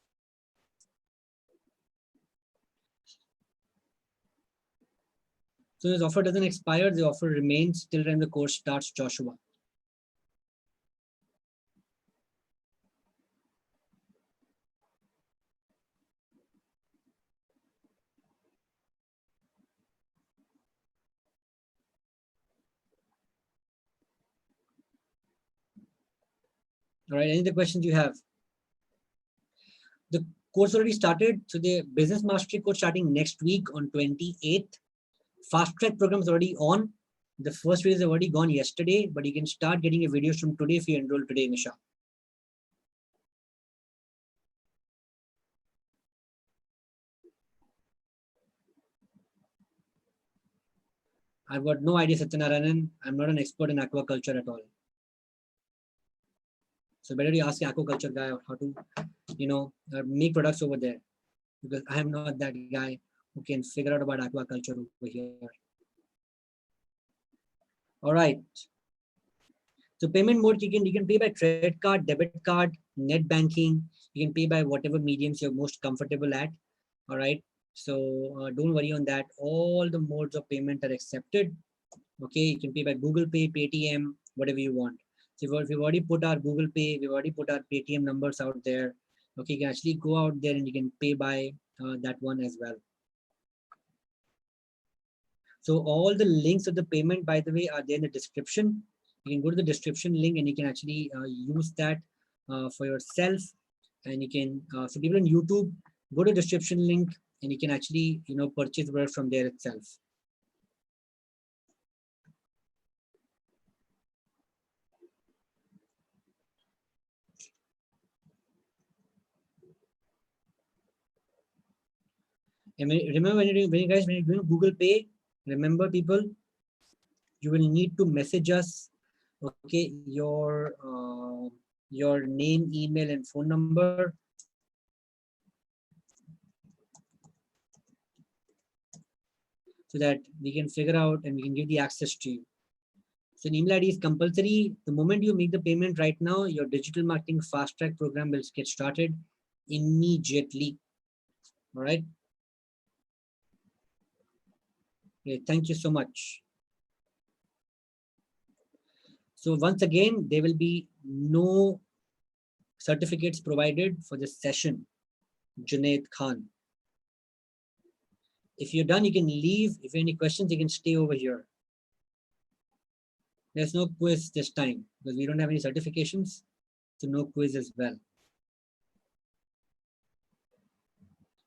Speaker 1: So this offer doesn't expire. The offer remains till when the course starts, Joshua. All right, any other questions you have? The course already started. So the business mastery course starting next week on 28th. Fast track program is already on. The first videos have already gone yesterday, but you can start getting your videos from today if you enroll today, Nisha. I've got no idea, Satyanarayanan. I'm not an expert in aquaculture at all. So better you ask the aquaculture guy how to, make products over there, because I am not that guy who can figure out about aquaculture over here. All right. So payment mode, you can pay by credit card, debit card, net banking. You can pay by whatever mediums you're most comfortable at. All right. So don't worry on that. All the modes of payment are accepted. Okay, you can pay by Google Pay, Paytm, whatever you want. So we've already put our Google Pay, we've already put our Paytm numbers out there. Okay, you can actually go out there and you can pay by that one as well. So all the links of the payment, by the way, are there in the description. You can go to the description link and you can actually use that for yourself. And you can, so people on YouTube, go to the description link and you can actually, purchase product from there itself. And remember when you're doing Google Pay, remember people, you will need to message us, okay, your name, email, and phone number. So that we can figure out and we can give the access to you. So an email ID is compulsory. The moment you make the payment right now, your digital marketing fast track program will get started immediately. All right. Okay, thank you so much. So once again, there will be no certificates provided for this session. Junaid Khan. If you're done, you can leave. If you have any questions, you can stay over here. There's no quiz this time because we don't have any certifications, so no quiz as well.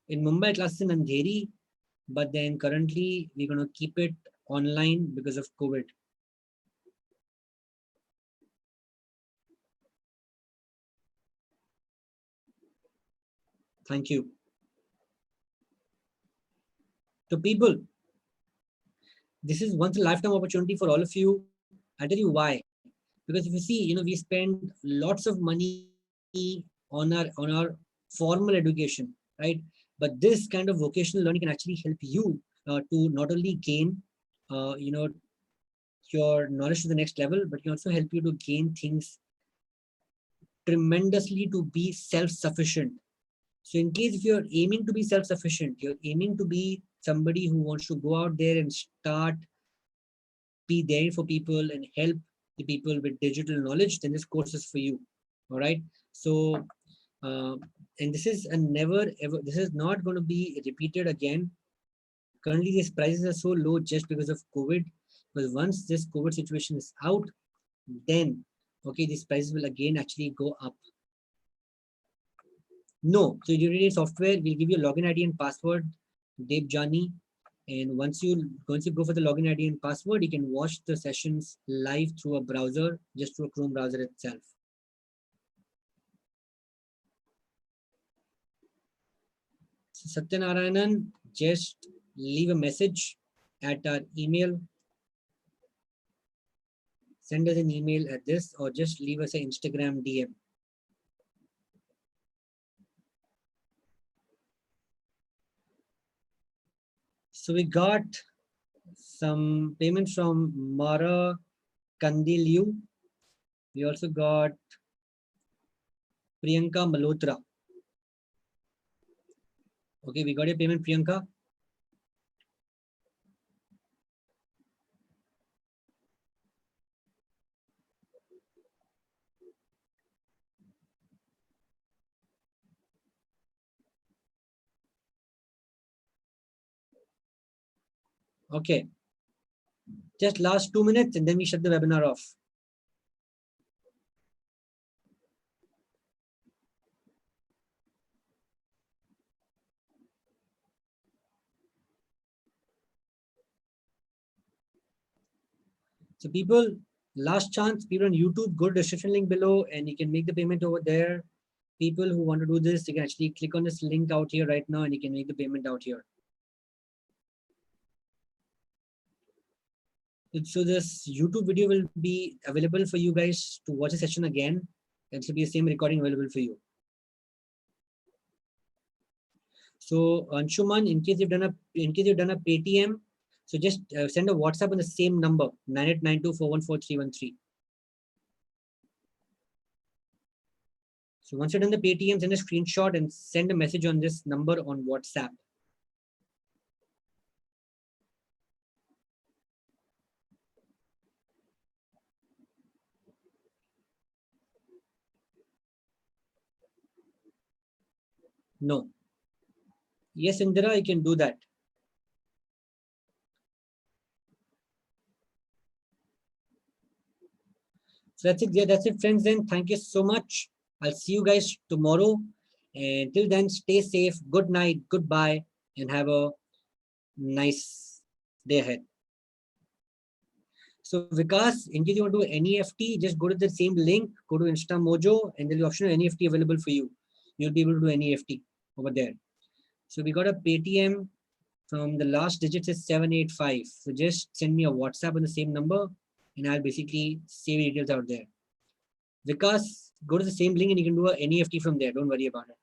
Speaker 1: In Mumbai, classes in Andheri, but then currently we're going to keep it online because of COVID. Thank you. To people, this is once a lifetime opportunity for all of you. I'll tell you why. Because if you see, we spend lots of money on our formal education, right? But this kind of vocational learning can actually help you to not only gain, your knowledge to the next level, but can also help you to gain things tremendously to be self-sufficient. So in case if you're aiming to be self-sufficient, you're aiming to be somebody who wants to go out there and start, be there for people and help the people with digital knowledge, then this course is for you. All right. So, and this is a never ever, this is not going to be repeated again. Currently, these prices are so low just because of COVID. But once this COVID situation is out, then, okay, these prices will again actually go up. No, so you need software. We'll give you a login ID and password, Dev Jani. And once you go for the login ID and password, you can watch the sessions live through a browser, just through a Chrome browser itself. So Satyanarayanan, just leave a message at our email. Send us an email at this, or just leave us an Instagram DM. So we got some payments from Mara Kandiliu. We also got Priyanka Malhotra. Okay, we got a payment, Priyanka. Okay, just last 2 minutes and then we shut the webinar off. So people, last chance, people on YouTube, go to the description link below and you can make the payment over there. People who want to do this, you can actually click on this link out here right now and you can make the payment out here. So this YouTube video will be available for you guys to watch the session again. It will be the same recording available for you. So Anshuman, in case you've done a Paytm, so just send a WhatsApp on the same number 9892414313. So once you're done the Paytm, send a screenshot and send a message on this number on WhatsApp. No. Yes, Indira, you can do that. So that's it. Yeah, that's it, friends. Then thank you so much. I'll see you guys tomorrow. And till then, stay safe. Good night. Goodbye. And have a nice day ahead. So Vikas, in case you want to do NEFT, just go to the same link, go to InstaMojo, and there's the option of NEFT available for you. You'll be able to do NEFT over there. So we got a Paytm from the last digits is 785. So just send me a WhatsApp on the same number and I'll basically save details out there. Vikas, go to the same link and you can do a NEFT from there. Don't worry about it.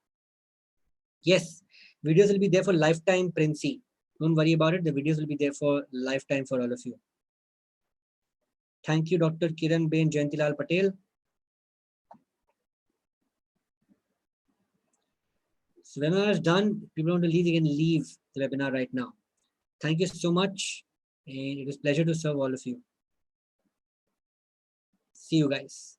Speaker 1: Yes, videos will be there for lifetime, Princey. Don't worry about it. The videos will be there for lifetime for all of you. Thank you, Dr. Kiran Bain Jayantilal Patel. So webinar is done. If people want to leave, they can leave the webinar right now. Thank you so much. And it was a pleasure to serve all of you. See you guys.